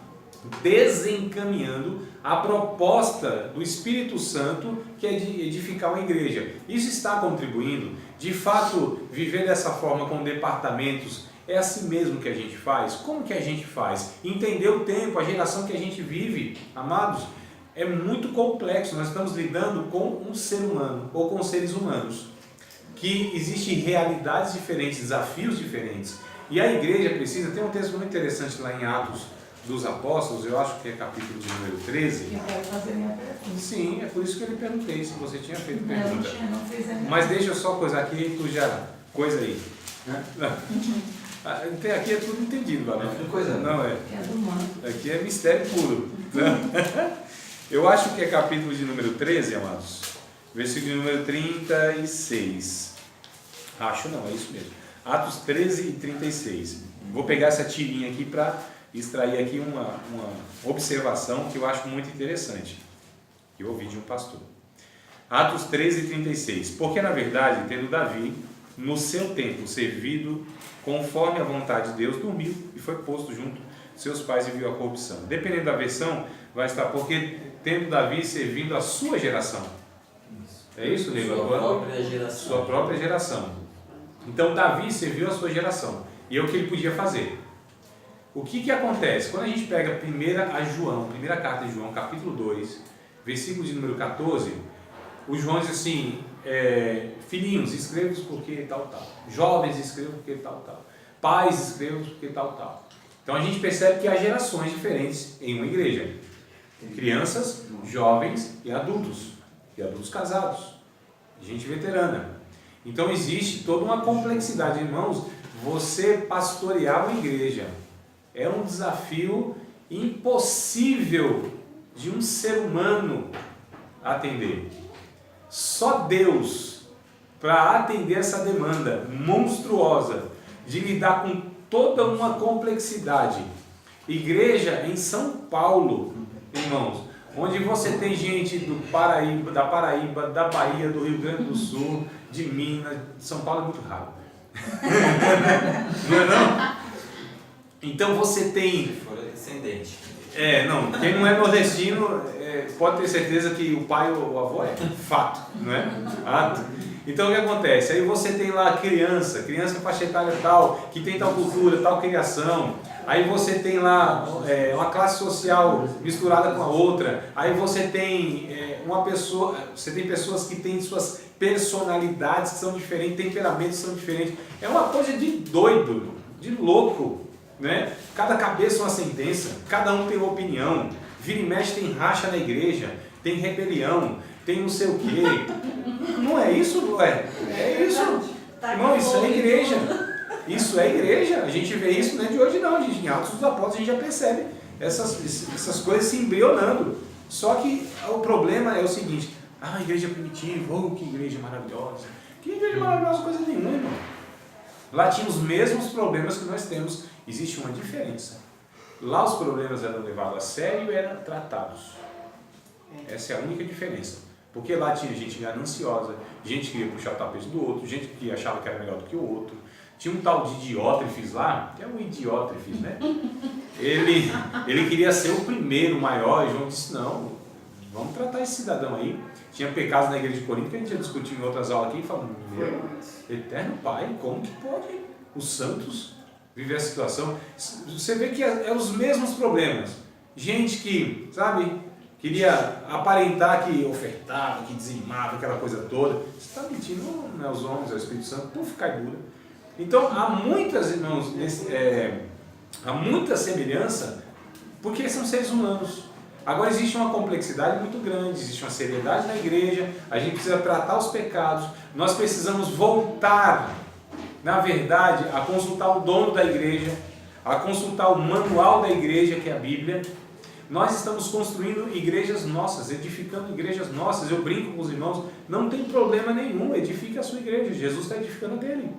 desencaminhando a proposta do Espírito Santo, que é de edificar uma igreja. Isso está contribuindo. De fato, viver dessa forma com departamentos, é assim mesmo que a gente faz? Como que a gente faz? Entender o tempo, a geração que a gente vive, amados, é muito complexo. Nós estamos lidando com um ser humano, ou com seres humanos, que existem realidades diferentes, desafios diferentes. E a igreja precisa, tem um texto muito interessante lá em Atos dos Apóstolos, eu acho que é capítulo de número 13. Eu quero fazer minha pergunta. Sim, é por isso que eu lhe perguntei se você tinha feito pergunta. Não fiz a minha. Mas deixa eu só coisar aqui, tu já coisa aí. Né? Aqui é tudo entendido, Valente. Não é coisa, não é. É do manto. Aqui é mistério puro. Né? Eu acho que é capítulo de número 13, amados. Versículo de número 36. Acho não, é isso mesmo. Atos 13 e 36. Vou pegar essa tirinha aqui para extrair aqui uma observação que eu acho muito interessante, que eu ouvi de um pastor. Atos 13 e 36. Porque na verdade, tendo Davi, no seu tempo servido conforme a vontade de Deus, dormiu e foi posto junto de seus pais e viu a corrupção. Dependendo da versão, vai estar porque tendo Davi servindo a sua geração. É isso, Nego? Sua própria geração. Sua própria geração. Então Davi serviu a sua geração, e é o que ele podia fazer. O que acontece? Quando a gente pega primeira carta de João, capítulo 2, versículo de número 14, o João diz assim, filhinhos, escrevam porque tal, tal. Jovens, escrevam porque tal, tal. Pais, escrevam porque tal, tal. Então a gente percebe que há gerações diferentes em uma igreja. Crianças, jovens e adultos casados, gente veterana. Então existe toda uma complexidade, irmãos. Você pastorear uma igreja é um desafio impossível de um ser humano atender. Só Deus, para atender essa demanda monstruosa de lidar com toda uma complexidade. Igreja em São Paulo, irmãos, onde você tem gente da Paraíba, da Bahia, do Rio Grande do Sul, de Minas, São Paulo é muito raro. Não é não? Então você tem... Fora descendente. Quem não é nordestino pode ter certeza que o pai ou o avô é fato, não é? Ato. Então o que acontece? Aí você tem lá criança faixa etária tal, que tem tal cultura, tal criação. Aí você tem lá uma classe social misturada com a outra. Aí você tem você tem pessoas que têm suas personalidades que são diferentes, temperamentos que são diferentes. É uma coisa de doido, de louco, né? Cada cabeça uma sentença, cada um tem uma opinião. Vira e mexe tem racha na igreja, tem rebelião, tem não sei o quê. Não é isso, é isso. Irmão, isso é igreja. Isso é igreja. A gente vê isso, não é de hoje não, gente. Em Atos dos Apóstolos a gente já percebe essas coisas se embrionando. Só que o problema é o seguinte: igreja primitiva, que igreja maravilhosa. Que igreja maravilhosa, coisa nenhuma, irmão. Lá tinha os mesmos problemas que nós temos. Existe uma diferença. Lá os problemas eram levados a sério e eram tratados. Essa é a única diferença. Porque lá tinha gente gananciosa, gente que queria puxar o tapete do outro, gente que achava que era melhor do que o outro. Tinha um tal de Diótrefes lá, que é um Idiótrefes, né? Ele queria ser o primeiro, o maior, e João disse, não, vamos tratar esse cidadão aí. Tinha pecados na igreja de Corinto que a gente já discutiu em outras aulas aqui, falando, meu eterno Pai, como que pode os santos viver a situação? Você vê que é os mesmos problemas. Gente que, queria aparentar que ofertava, que dizimava, aquela coisa toda. Você está mentindo, não é os homens, é o Espírito Santo, puf, cai dura. Então, há muitas, irmãos, há muita semelhança, porque são seres humanos. Agora, existe uma complexidade muito grande, existe uma seriedade na igreja, a gente precisa tratar os pecados, nós precisamos voltar, na verdade, a consultar o dono da igreja, a consultar o manual da igreja, que é a Bíblia. Nós estamos construindo igrejas nossas, edificando igrejas nossas. Eu brinco com os irmãos, não tem problema nenhum, edifique a sua igreja, Jesus está edificando a dele.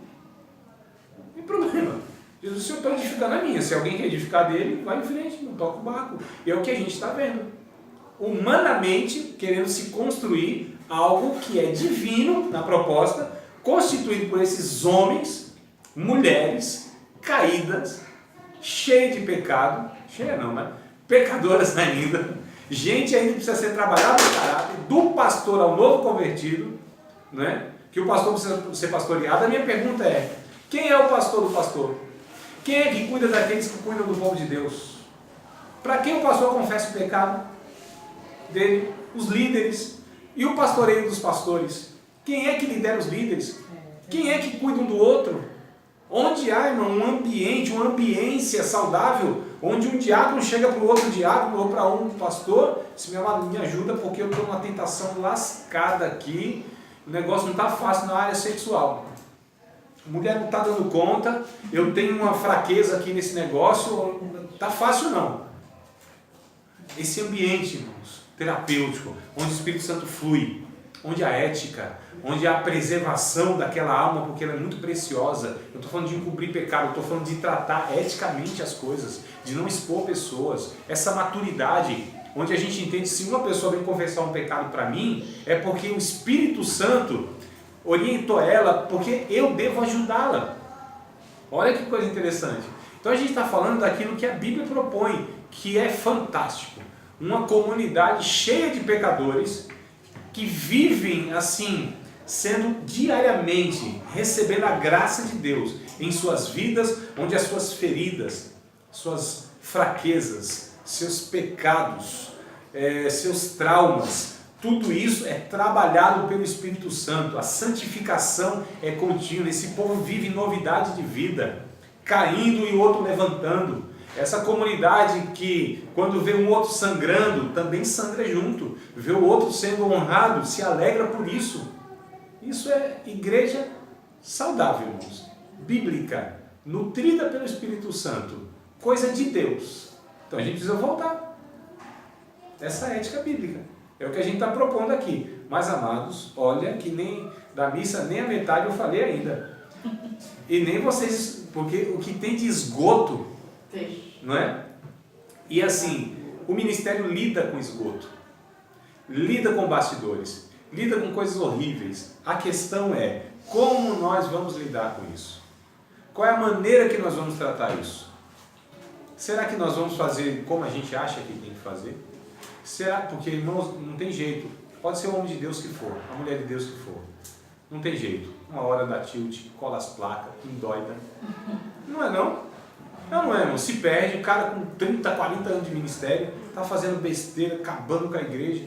Não tem problema. Jesus, o Senhor está edificando a minha, se alguém quer edificar dele, vai em frente, não toca o barco. E é o que a gente está vendo. Humanamente, querendo se construir algo que é divino na proposta, constituído por esses homens, mulheres, caídas, cheias de pecado, cheia não, mas pecadoras ainda, gente ainda precisa ser trabalhada no caráter, do pastor ao novo convertido, né? Que o pastor precisa ser pastoreado. A minha pergunta é, quem é o pastor do pastor? Quem é que cuida daqueles que cuidam do povo de Deus? Para quem o pastor confessa o pecado dele? Os líderes. E o pastoreio dos pastores? Quem é que lidera os líderes? Quem é que cuida um do outro? Onde há, irmão, um ambiente, uma ambiência saudável, onde um diácono chega para o outro diácono ou para um pastor, se me ajuda porque eu estou numa tentação lascada aqui, o negócio não está fácil na área sexual. A mulher não está dando conta, eu tenho uma fraqueza aqui nesse negócio, não está fácil não. Esse ambiente, irmãos, terapêutico, onde o Espírito Santo flui, onde a ética, onde a preservação daquela alma, porque ela é muito preciosa. Eu estou falando de encobrir pecado, eu estou falando de tratar eticamente as coisas, de não expor pessoas. Essa maturidade, onde a gente entende, se uma pessoa vem confessar um pecado para mim, é porque o Espírito Santo orientou ela, porque eu devo ajudá-la. Olha que coisa interessante. Então a gente está falando daquilo que a Bíblia propõe, que é fantástico. Uma comunidade cheia de pecadores, que vivem assim, sendo diariamente, recebendo a graça de Deus em suas vidas, onde as suas feridas, suas fraquezas, seus pecados, seus traumas, tudo isso é trabalhado pelo Espírito Santo. A santificação é contínua. Esse povo vive novidade de vida, caindo e o outro levantando. Essa comunidade que, quando vê um outro sangrando, também sangra junto. Vê o outro sendo honrado, se alegra por isso. Isso é igreja saudável, irmãos. Bíblica, nutrida pelo Espírito Santo. Coisa de Deus. Então a gente precisa voltar. Essa ética bíblica. É o que a gente está propondo aqui. Mas, amados, olha que nem da missa, nem a metade eu falei ainda. E nem vocês, porque o que tem de esgoto, não é? E assim, o ministério lida com esgoto, lida com bastidores, lida com coisas horríveis. A questão é, como nós vamos lidar com isso? Qual é a maneira que nós vamos tratar isso? Será que nós vamos fazer como a gente acha que tem que fazer? Será? Porque, irmãos, não tem jeito. Pode ser o homem de Deus que for, a mulher de Deus que for. Não tem jeito. Uma hora dá tilt, cola as placas, endoida. Não é não? Não é, irmão. Se perde, o cara com 30, 40 anos de ministério, está fazendo besteira, acabando com a igreja.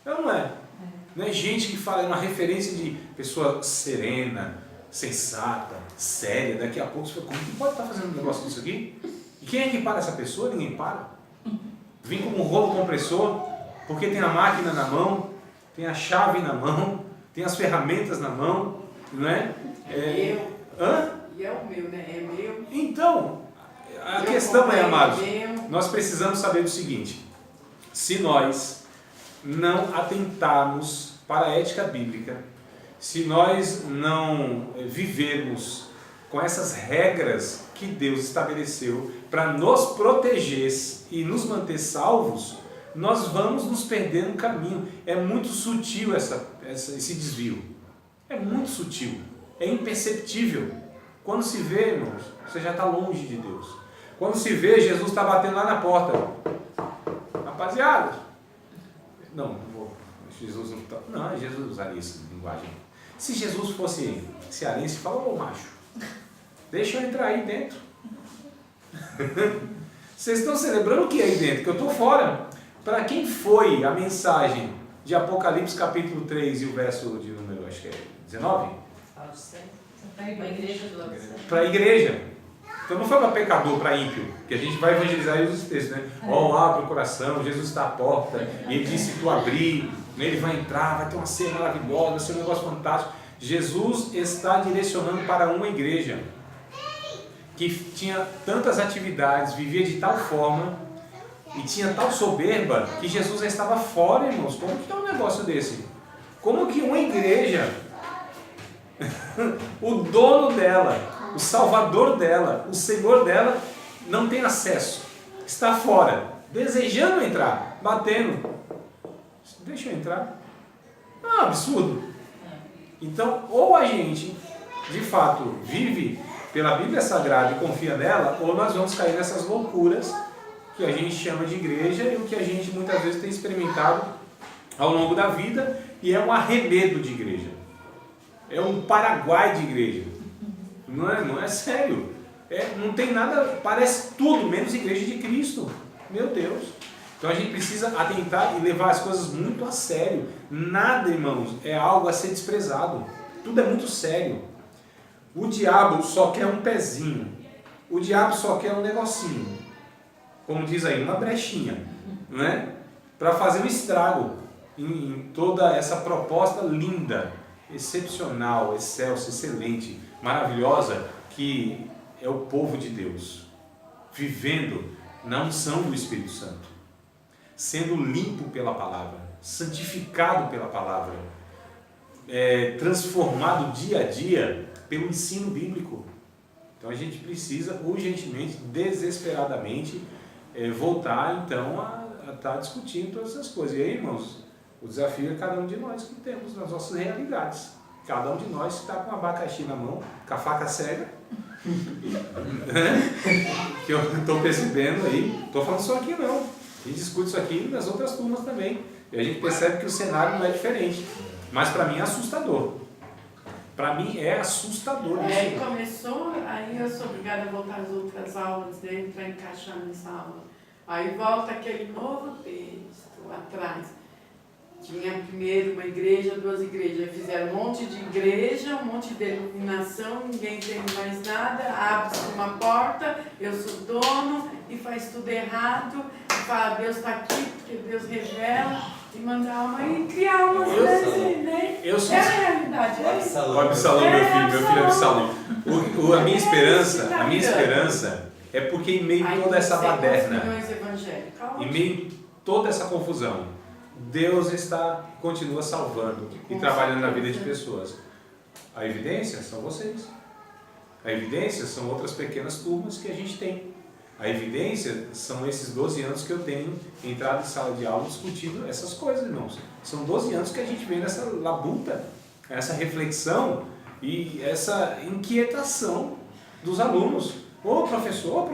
Não é. Não é gente que fala, é uma referência de pessoa serena, sensata, séria. Daqui a pouco você fala, como que pode estar fazendo um negócio disso aqui? E quem é que para essa pessoa? Ninguém para. Vem com um rolo compressor, porque tem a máquina na mão, tem a chave na mão, tem as ferramentas na mão, não é? Hã? E é o meu, né? É meu. Então, a questão é, amados, nós precisamos saber do seguinte: se nós não atentarmos para a ética bíblica, se nós não vivermos com essas regras que Deus estabeleceu para nos proteger e nos manter salvos, nós vamos nos perder no caminho. É muito sutil esse desvio. É muito sutil. É imperceptível. Quando se vê, irmãos, você já está longe de Deus. Quando se vê, Jesus está batendo lá na porta. Rapaziada. Não vou. Jesus não está. Não, Jesus usaria essa linguagem. Se Jesus fosse cearense, fala, ô macho, deixa eu entrar aí dentro. Vocês estão celebrando o que aí dentro? Que eu estou fora. Para quem foi a mensagem de Apocalipse capítulo 3 e o verso de número, acho que é 19? Para a igreja do lado. Para a igreja. Então não foi para pecador, para ímpio, que a gente vai evangelizar os textos, né? Abre o coração, Jesus está à porta, e ele disse, se tu abrir, ele vai entrar, vai ter uma ceia maravilhosa, vai ser um negócio fantástico. Jesus está direcionando para uma igreja que tinha tantas atividades, vivia de tal forma e tinha tal soberba que Jesus já estava fora, irmãos. Como que é um negócio desse? Como que uma igreja, o dono dela, o salvador dela, o Senhor dela, não tem acesso, está fora, desejando entrar, batendo, deixa eu entrar. Absurdo. Então, ou a gente de fato vive pela Bíblia Sagrada e confia nela, ou nós vamos cair nessas loucuras que a gente chama de igreja e o que a gente muitas vezes tem experimentado ao longo da vida, e é um arremedo de igreja, é um Paraguai de igreja. Não é sério. Não tem nada, parece tudo menos igreja de Cristo. Meu Deus. Então a gente precisa atentar e levar as coisas muito a sério. Nada, irmãos, é algo a ser desprezado. Tudo é muito sério. O diabo só quer um pezinho. O diabo só quer um negocinho. Como diz aí, uma brechinha, né? Para fazer um estrago em toda essa proposta linda, excepcional, excelsa, excelente, maravilhosa, que é o povo de Deus, vivendo na unção do Espírito Santo, sendo limpo pela palavra, santificado pela palavra, transformado dia a dia pelo ensino bíblico. Então a gente precisa urgentemente, desesperadamente, voltar então a estar discutindo todas essas coisas. E aí, irmãos, o desafio é cada um de nós que temos nas nossas realidades. Cada um de nós que está com um abacaxi na mão, com a faca cega, que eu estou percebendo aí, estou falando só aqui não, a gente discute isso aqui nas outras turmas também, e a gente percebe que o cenário não é diferente. Mas para mim é assustador. Para mim é assustador isso. Aí começou, aí eu sou obrigada a voltar às outras aulas dele para encaixar nessa aula. Aí volta aquele novo texto atrás. Tinha primeiro uma igreja, 2 igrejas. Aí fizeram um monte de igreja, um monte de iluminação, ninguém tem mais nada, abre-se uma porta, eu sou dono e faz tudo errado. E fala, Deus está aqui, porque Deus revela e manda alma e cria almas desse, né? Eu sou... É a realidade, é isso. O Absalão, meu filho é Absalão. A minha esperança é porque em meio a toda essa baderna, em meio a toda essa confusão, Deus continua salvando e trabalhando na vida de pessoas. A evidência são vocês. A evidência são outras pequenas turmas que a gente tem. A evidência são esses 12 anos que eu tenho entrado em sala de aula discutindo essas coisas, irmãos. São 12 anos que a gente vem nessa labuta, essa reflexão e essa inquietação dos alunos. Ô professor.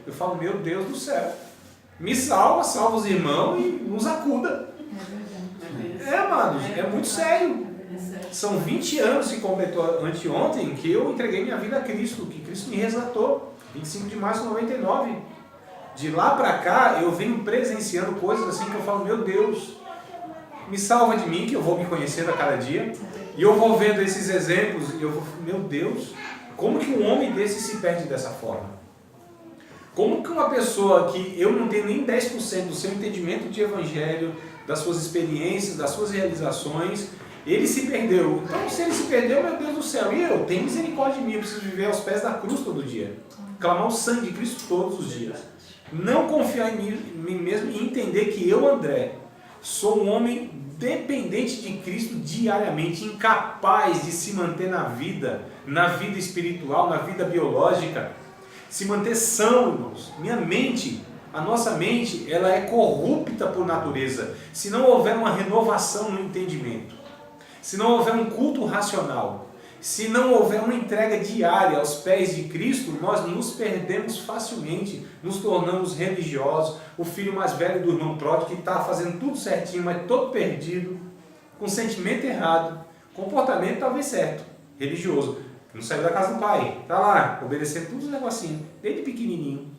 Eu falo, meu Deus do céu, me salva os irmãos e nos acuda. Amados, é muito sério. São 20 anos que completou anteontem que eu entreguei minha vida a Cristo, que Cristo me resgatou. 25 de março de 99. De lá para cá, eu venho presenciando coisas assim que eu falo, meu Deus, me salva de mim, que eu vou me conhecendo a cada dia. E eu vou vendo esses exemplos e eu vou, meu Deus, como que um homem desse se perde dessa forma? Como que uma pessoa que eu não tenho nem 10% do seu entendimento de evangelho, das suas experiências, das suas realizações, ele se perdeu. Então, se ele se perdeu, meu Deus do céu, e eu? Tenho misericórdia de mim, eu preciso viver aos pés da cruz todo dia. Clamar o sangue de Cristo todos os dias. Não confiar em mim mesmo e entender que eu, André, sou um homem dependente de Cristo diariamente, incapaz de se manter na vida espiritual, na vida biológica, se manter são, irmãos. Minha mente, a nossa mente, ela é corrupta por natureza. Se não houver uma renovação no entendimento, se não houver um culto racional, se não houver uma entrega diária aos pés de Cristo, nós nos perdemos facilmente, nos tornamos religiosos, o filho mais velho do irmão pródigo que está fazendo tudo certinho, mas todo perdido, com sentimento errado, comportamento talvez certo, religioso, não saiu da casa do pai, está lá, obedecendo todos os negocinhos, desde pequenininho,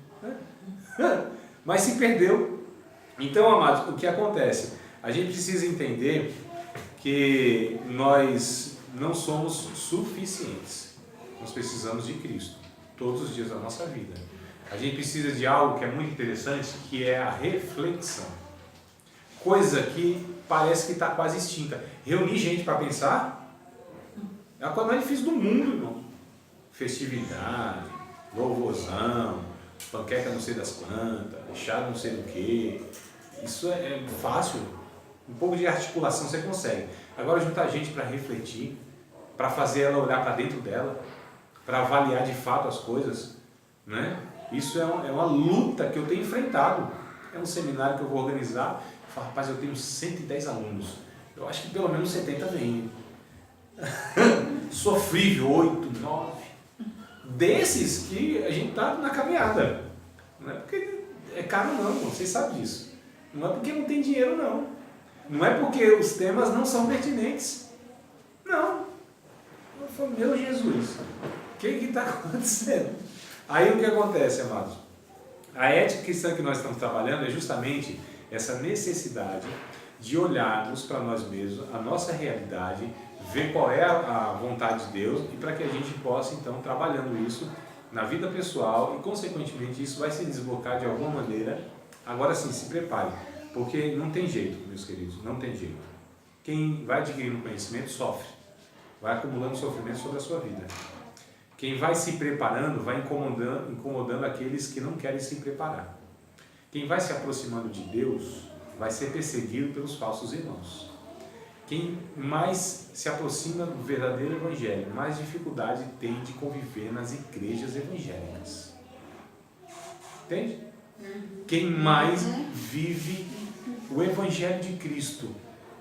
mas se perdeu. Então, amados, o que acontece? A gente precisa entender que nós não somos suficientes. Nós precisamos de Cristo todos os dias da nossa vida. A gente precisa de algo que é muito interessante, que é a reflexão. Coisa que parece que está quase extinta. Reunir gente para pensar é a coisa mais difícil do mundo, irmão. Festividade, louvorzão, panqueca não sei das quantas, chá não sei do que. Isso é fácil. Um pouco de articulação você consegue. Agora juntar gente para refletir, para fazer ela olhar para dentro dela, para avaliar de fato as coisas, né? Isso é uma luta que eu tenho enfrentado. É um seminário que eu vou organizar. Eu falo, rapaz, eu tenho 110 alunos. Eu acho que pelo menos 70 vêm. Sofrível, 8, 9. Desses que a gente está na caminhada. Não é porque é caro não, vocês sabem disso. Não é porque não tem dinheiro não. Não é porque os temas não são pertinentes. Não. Eu falo, meu Jesus, o que está acontecendo? Aí o que acontece, amados? A ética cristã que nós estamos trabalhando é justamente essa necessidade de olharmos para nós mesmos, a nossa realidade, ver qual é a vontade de Deus e para que a gente possa, então, trabalhando isso na vida pessoal e, consequentemente, isso vai se desbocar de alguma maneira. Agora sim, se prepare. Porque não tem jeito, meus queridos, não tem jeito. Quem vai adquirindo conhecimento sofre, vai acumulando sofrimento sobre a sua vida. Quem vai se preparando vai incomodando aqueles que não querem se preparar. Quem vai se aproximando de Deus vai ser perseguido pelos falsos irmãos. Quem mais se aproxima do verdadeiro evangelho, mais dificuldade tem de conviver nas igrejas evangélicas. Entende? Quem mais vive o evangelho de Cristo,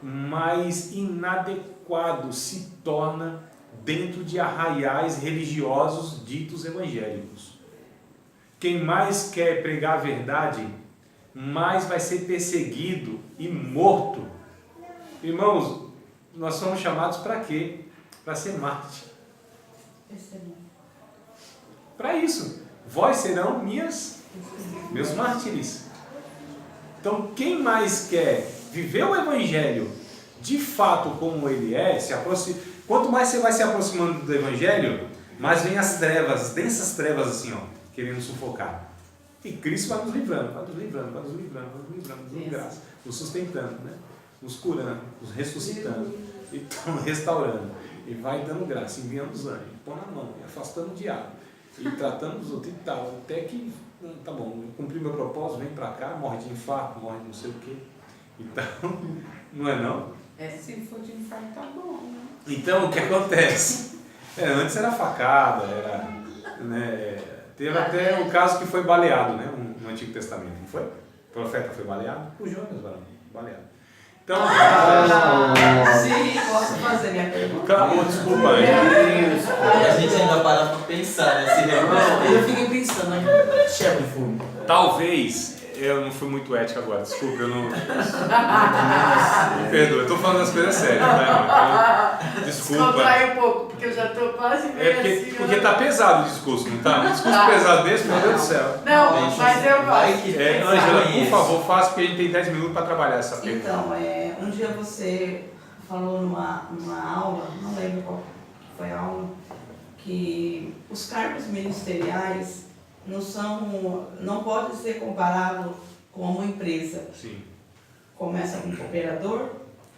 mais inadequado se torna dentro de arraiais religiosos ditos evangélicos. Quem mais quer pregar a verdade, mais vai ser perseguido e morto. Irmãos, nós somos chamados para quê? Para ser mártir. Para isso. Vós serão meus mártires. Então, quem mais quer viver o Evangelho de fato como ele é, quanto mais você vai se aproximando do Evangelho, mais vem as trevas, densas trevas assim, ó, querendo sufocar. E Cristo vai nos livrando, dando graça, nos sustentando, né? Nos curando, nos ressuscitando, e restaurando, e vai dando graça, enviando os anjos, pondo a mão, afastando o diabo, e tratando os outros e tal, até que, tá bom, eu cumpri meu propósito, vem pra cá, morre de infarto, morre de não sei o quê. Então, não é não? Se for de infarto, tá bom, né? Então, o que acontece? Antes era facada, teve até o caso que foi baleado, né? No Antigo Testamento, não foi? O profeta foi baleado, o Jonas baleado. Então, Sim, posso fazer minha pergunta? desculpa, A gente ainda para pra pensar nesse negócio. Eu fiquei pensando, né? Chefe de fumo. talvez, eu não fui muito ético agora, desculpa, eu não... Me perdoa, eu tô falando das coisas sérias, né? Então, desculpa. Descontrai um pouco, porque eu já tô quase meio assim. Porque tá pesado o discurso, não tá? Um discurso pesado desse, meu Deus do céu. Não, mas eu gosto. Ângela, por favor, faça, porque a gente tem 10 minutos para trabalhar essa pergunta. Então, um dia você falou numa aula, não lembro qual foi a aula, que os cargos ministeriais não podem ser comparados com uma empresa. Sim. Começa com cooperador,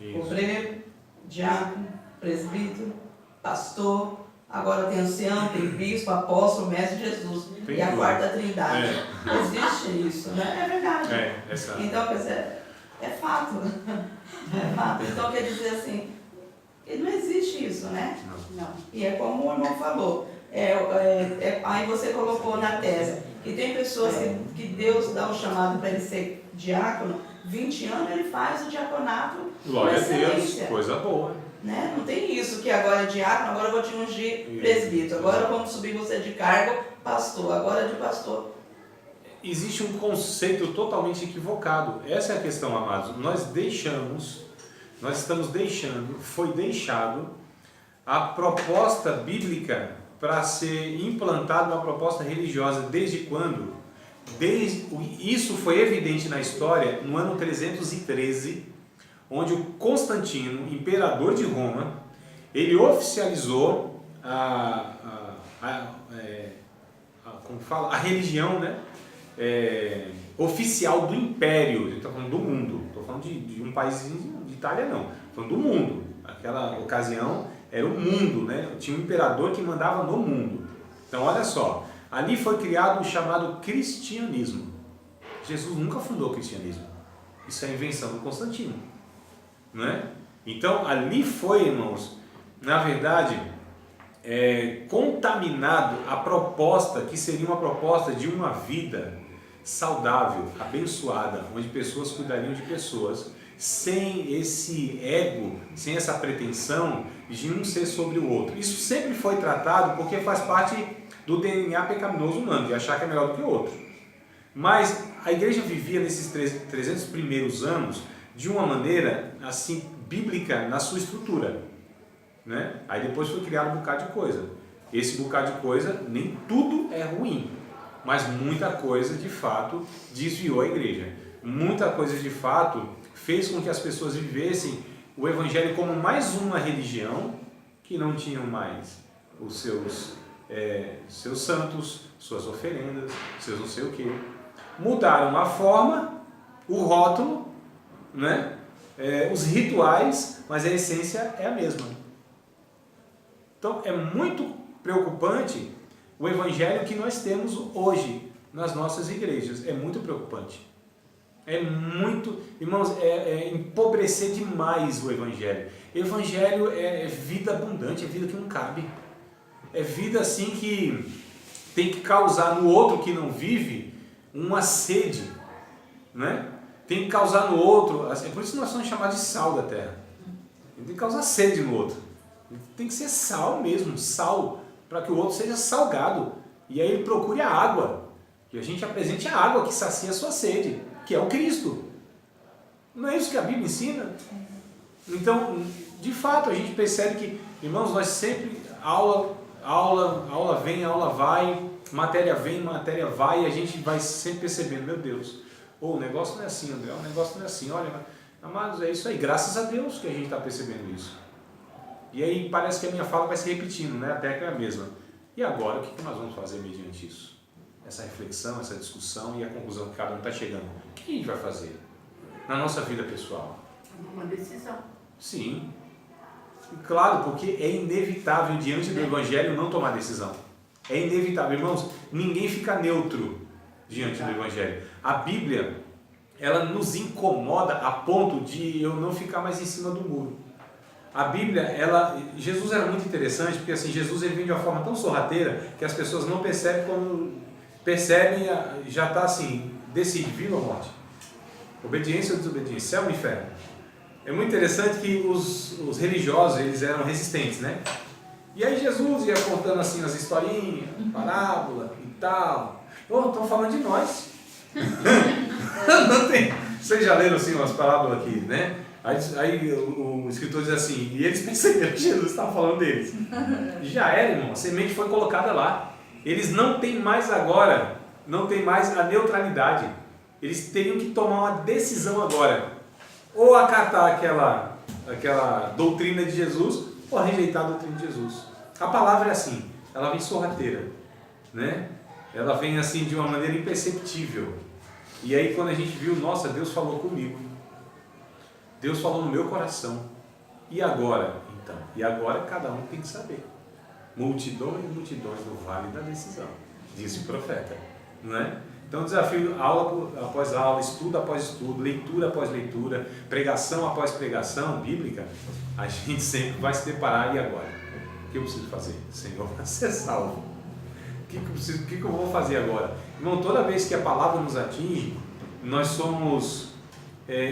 Isso. obreiro, diácono, presbítero, pastor, agora tem ancião, tem bispo, apóstolo, mestre Jesus, Tem e a tudo. quarta trindade. Existe isso, né? É verdade. Essa... Então, quer dizer, é fato. É fato. Então, quer dizer assim, que não existe isso, né? Não. E é como o irmão falou, aí você colocou na tese, que tem pessoas que Deus dá o chamado para ele ser diácono, 20 anos ele faz o diaconato com Glória a Deus, excelência. coisa boa. Né? Não tem isso que agora é diácono, agora eu vou te ungir presbítero, agora vamos subir você de cargo, pastor, agora de pastor. Existe um conceito totalmente equivocado. Essa é a questão, amados. Nós estamos deixando, foi deixado a proposta bíblica para ser implantada uma proposta religiosa. Desde quando? Isso foi evidente na história no ano 313, onde o Constantino, imperador de Roma, ele oficializou a religião, né? Oficial do império. Estou falando do mundo, estou falando de um país de Itália, não, estou falando do mundo. Aquela ocasião era o mundo, né? Tinha um imperador que mandava no mundo. Então, olha só, ali foi criado o chamado cristianismo. Jesus nunca fundou o cristianismo. Isso é a invenção do Constantino, não é? Então, ali foi, irmãos, na verdade, contaminado a proposta, que seria uma proposta de uma vida saudável, abençoada, onde pessoas cuidariam de pessoas, sem esse ego, sem essa pretensão de um ser sobre o outro. Isso sempre foi tratado porque faz parte do DNA pecaminoso humano, de achar que é melhor do que o outro. Mas a igreja vivia nesses 300 primeiros anos de uma maneira assim bíblica na sua estrutura, né? Aí depois foi criado um bocado de coisa. Esse bocado de coisa, nem tudo é ruim, mas muita coisa de fato desviou a igreja. Muita coisa de fato fez com que as pessoas vivessem o evangelho como mais uma religião, que não tinham mais os seus santos, suas oferendas, seus não sei o que. Mudaram a forma, o rótulo, né? Os rituais, mas a essência é a mesma. Então é muito preocupante o evangelho que nós temos hoje nas nossas igrejas. É muito preocupante. É muito, irmãos, empobrecer demais o evangelho. Evangelho é vida abundante, é vida que não cabe. É vida assim que tem que causar no outro que não vive uma sede, né? Tem que causar no outro, é por isso que nós somos chamados de sal da terra. Tem que causar sede no outro. Tem que ser sal mesmo, sal, para que o outro seja salgado. E aí ele procure a água, que a gente apresente a água que sacia a sua sede, que é o Cristo. Não é isso que a Bíblia ensina? Então, de fato, a gente percebe que, irmãos, nós sempre, aula vem, aula vai, matéria vem, matéria vai, e a gente vai sempre percebendo, meu Deus, o negócio não é assim, André, o negócio não é assim, olha, amados, é isso aí, graças a Deus que a gente está percebendo isso. E aí parece que a minha fala vai se repetindo, né? Até que é a mesma. E agora, o que nós vamos fazer mediante isso? Essa reflexão, essa discussão e a conclusão que cada um está chegando. O que a gente vai fazer na nossa vida pessoal? Uma decisão. Sim. Claro, porque é inevitável diante do Evangelho não tomar decisão. É inevitável. Irmãos, ninguém fica neutro diante do Evangelho. A Bíblia, ela nos incomoda a ponto de eu não ficar mais em cima do muro. A Bíblia, Jesus era muito interessante, porque assim, Jesus ele vem de uma forma tão sorrateira que as pessoas não percebem, quando percebem, já está assim, decide, vida ou morte. Obediência ou desobediência, céu ou inferno. É muito interessante que os religiosos, eles eram resistentes, né? E aí Jesus ia contando assim as historinhas, parábola e tal. Estão falando de nós. Não tem. Vocês já leram assim umas parábolas aqui, né? Aí o escritor diz assim, e eles perceberam que Jesus estava falando deles. Já era, irmão, a semente foi colocada lá. Eles não têm mais agora, não tem mais a neutralidade. Eles teriam que tomar uma decisão agora. Ou acatar aquela doutrina de Jesus, ou rejeitar a doutrina de Jesus. A palavra é assim, ela vem sorrateira, né? Ela vem assim de uma maneira imperceptível. E aí quando a gente viu, nossa, Deus falou comigo. Deus falou no meu coração. E agora? Então, e agora cada um tem que saber. Multidões e multidões no vale da decisão, disse o profeta, não é? Então, desafio, aula após aula, estudo após estudo, leitura após leitura, pregação após pregação bíblica, a gente sempre vai se deparar, e agora? O que eu preciso fazer? Senhor, para ser salvo. O que eu vou fazer agora? Irmão, toda vez que a palavra nos atinge, nós somos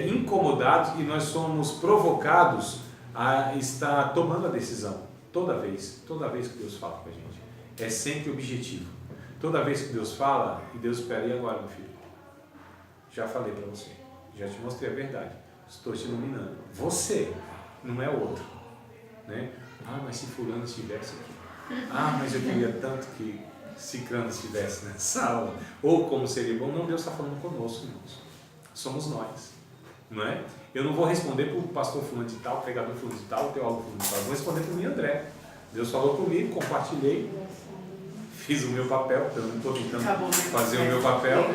incomodados e nós somos provocados a estar tomando a decisão. Toda vez que Deus fala com a gente. É sempre objetivo. Toda vez que Deus fala, e Deus espera, e agora, meu filho? Já falei para você, já te mostrei a verdade, estou te iluminando. Você, não é o outro. Né? Ah, mas se fulano estivesse aqui. Ah, mas eu queria tanto que ciclano estivesse nessa aula. Ou como seria bom. Não, Deus está falando conosco, irmãos. Somos nós. Não é? Eu não vou responder para o pastor fulano de tal, pregador fulano de tal, teólogo fulano de tal. Eu vou responder para mim, André. Deus falou comigo, compartilhei. Fiz o meu papel, eu não estou tentando fazer o meu papel.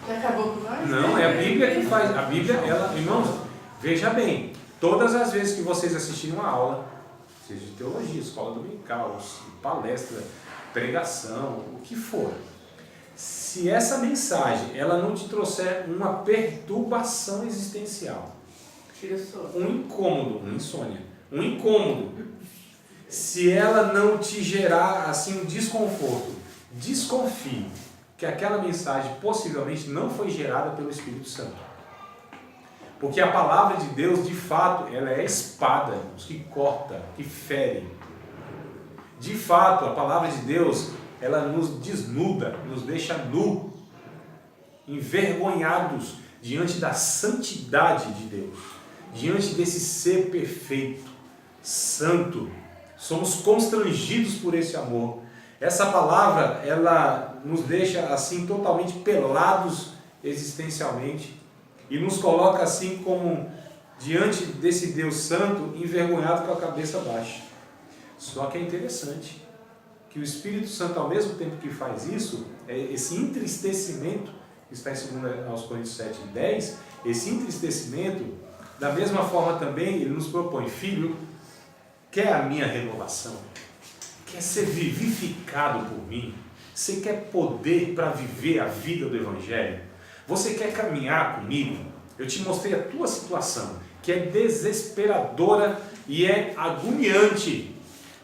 Já acabou com nós? Não, é a Bíblia que faz. A Bíblia, ela, irmãos, veja bem, todas as vezes que vocês assistirem uma aula, seja de teologia, escola dominical, palestra, pregação, o que for, se essa mensagem ela não te trouxer uma perturbação existencial, um incômodo, uma insônia, um incômodo, se ela não te gerar assim um desconforto, desconfie que aquela mensagem possivelmente não foi gerada pelo Espírito Santo. Porque a palavra de Deus, de fato, ela é a espada que corta, que fere. De fato, a palavra de Deus, ela nos desnuda, nos deixa nu, envergonhados diante da santidade de Deus, diante desse ser perfeito, santo. Somos constrangidos por esse amor. Essa palavra, ela nos deixa assim totalmente pelados existencialmente e nos coloca assim como diante desse Deus santo, envergonhado com a cabeça baixa. Só que é interessante que o Espírito Santo, ao mesmo tempo que faz isso, esse entristecimento, que está em 2 Coríntios 7:10, esse entristecimento, da mesma forma também, ele nos propõe, filho, quer a minha renovação? Quer ser vivificado por mim? Você quer poder para viver a vida do Evangelho? Você quer caminhar comigo? Eu te mostrei a tua situação, que é desesperadora e é agoniante.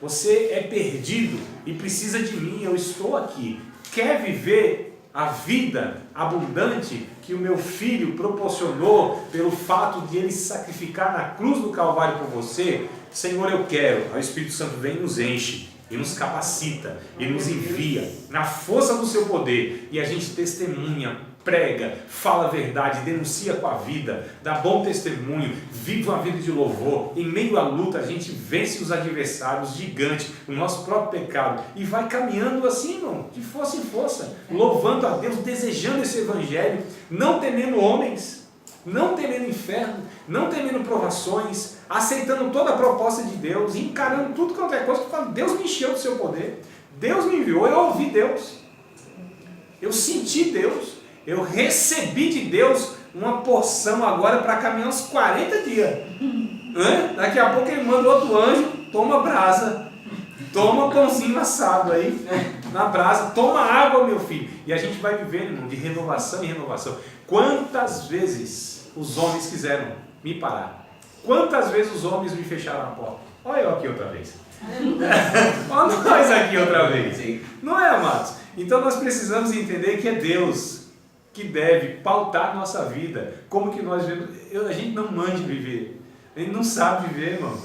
Você é perdido e precisa de mim, eu estou aqui. Quer viver a vida abundante que o meu filho proporcionou pelo fato de ele se sacrificar na cruz do Calvário por você? Senhor, eu quero. O Espírito Santo vem e nos enche, e nos capacita, e nos envia na força do seu poder, e a gente testemunha prega, fala a verdade, denuncia com a vida, dá bom testemunho, vive uma vida de louvor. Em meio à luta a gente vence os adversários gigantes, o nosso próprio pecado, e vai caminhando assim, irmão, de força em força, louvando a Deus, desejando esse evangelho, não temendo homens, não temendo inferno, não temendo provações, aceitando toda a proposta de Deus, encarando tudo quanto é coisa, que fala, Deus me encheu do seu poder, Deus me enviou, eu ouvi Deus, eu senti Deus, eu recebi de Deus uma porção agora para caminhar uns 40 dias. Daqui a pouco ele manda outro anjo, toma brasa, toma pãozinho assado aí na brasa, toma água, meu filho. E a gente vai vivendo, irmão, de renovação em renovação. Quantas vezes os homens quiseram me parar? Quantas vezes os homens me fecharam a porta? Olha eu aqui outra vez. Olha nós aqui outra vez. Não é, amados? Então nós precisamos entender que é Deus que deve pautar a nossa vida. Como que nós vivemos? A gente não manja viver. A gente não sabe viver, irmão.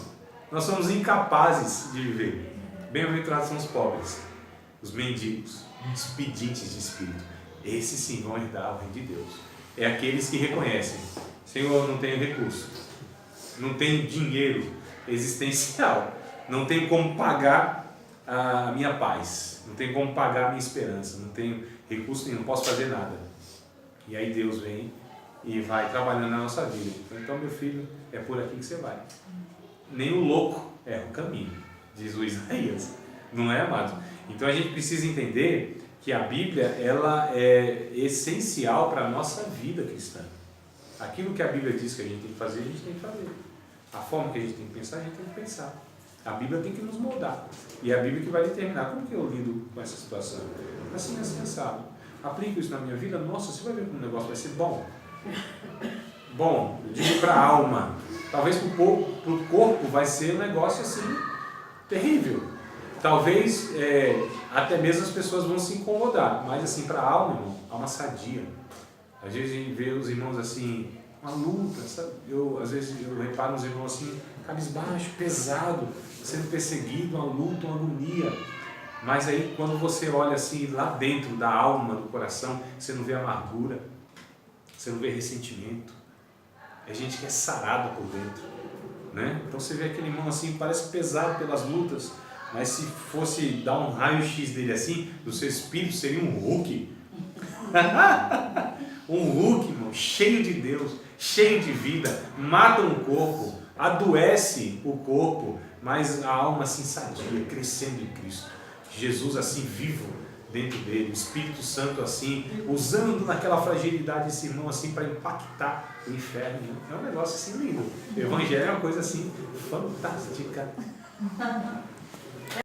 Nós somos incapazes de viver. Bem-aventurados são os pobres, os mendigos, os pedintes de espírito. Esses sim vão herdar o reino de Deus. É aqueles que reconhecem: Senhor, não tenho recurso, não tenho dinheiro existencial, não tenho como pagar a minha paz, não tenho como pagar a minha esperança, não tenho recurso nenhum, não posso fazer nada. E aí Deus vem e vai trabalhando na nossa vida. Então, meu filho, é por aqui que você vai. Nem o louco erra o caminho, diz o Isaías. Não é, amado? Então a gente precisa entender que a Bíblia, ela é essencial para a nossa vida cristã. Aquilo que a Bíblia diz que a gente tem que fazer, a gente tem que fazer. A forma que a gente tem que pensar, a gente tem que pensar. A Bíblia tem que nos moldar. E é a Bíblia que vai determinar como que eu lido com essa situação. Assim, sabe? Aplico isso na minha vida, nossa, você vai ver como o negócio vai ser bom. Bom, eu digo para a alma. Talvez para o corpo vai ser um negócio assim, terrível. Talvez até mesmo as pessoas vão se incomodar. Mas assim, para a alma, irmão, alma sadia. Às vezes a gente vê os irmãos assim, uma luta, sabe? Às vezes eu reparo nos irmãos assim, cabisbaixo, pesado, sendo perseguido, uma luta, uma agonia. Mas aí quando você olha assim lá dentro da alma, do coração, você não vê amargura, você não vê ressentimento. É gente que é sarada por dentro, né? Então você vê aquele irmão assim, parece pesado pelas lutas, mas se fosse dar um raio-x dele assim, do seu espírito seria um Hulk. Um Hulk, irmão, cheio de Deus, cheio de vida, mata um corpo, adoece o corpo, mas a alma assim sadia, crescendo em Cristo. Jesus assim vivo dentro dele, o Espírito Santo assim, usando naquela fragilidade esse irmão assim para impactar o inferno. É um negócio assim lindo. O Evangelho é uma coisa assim fantástica.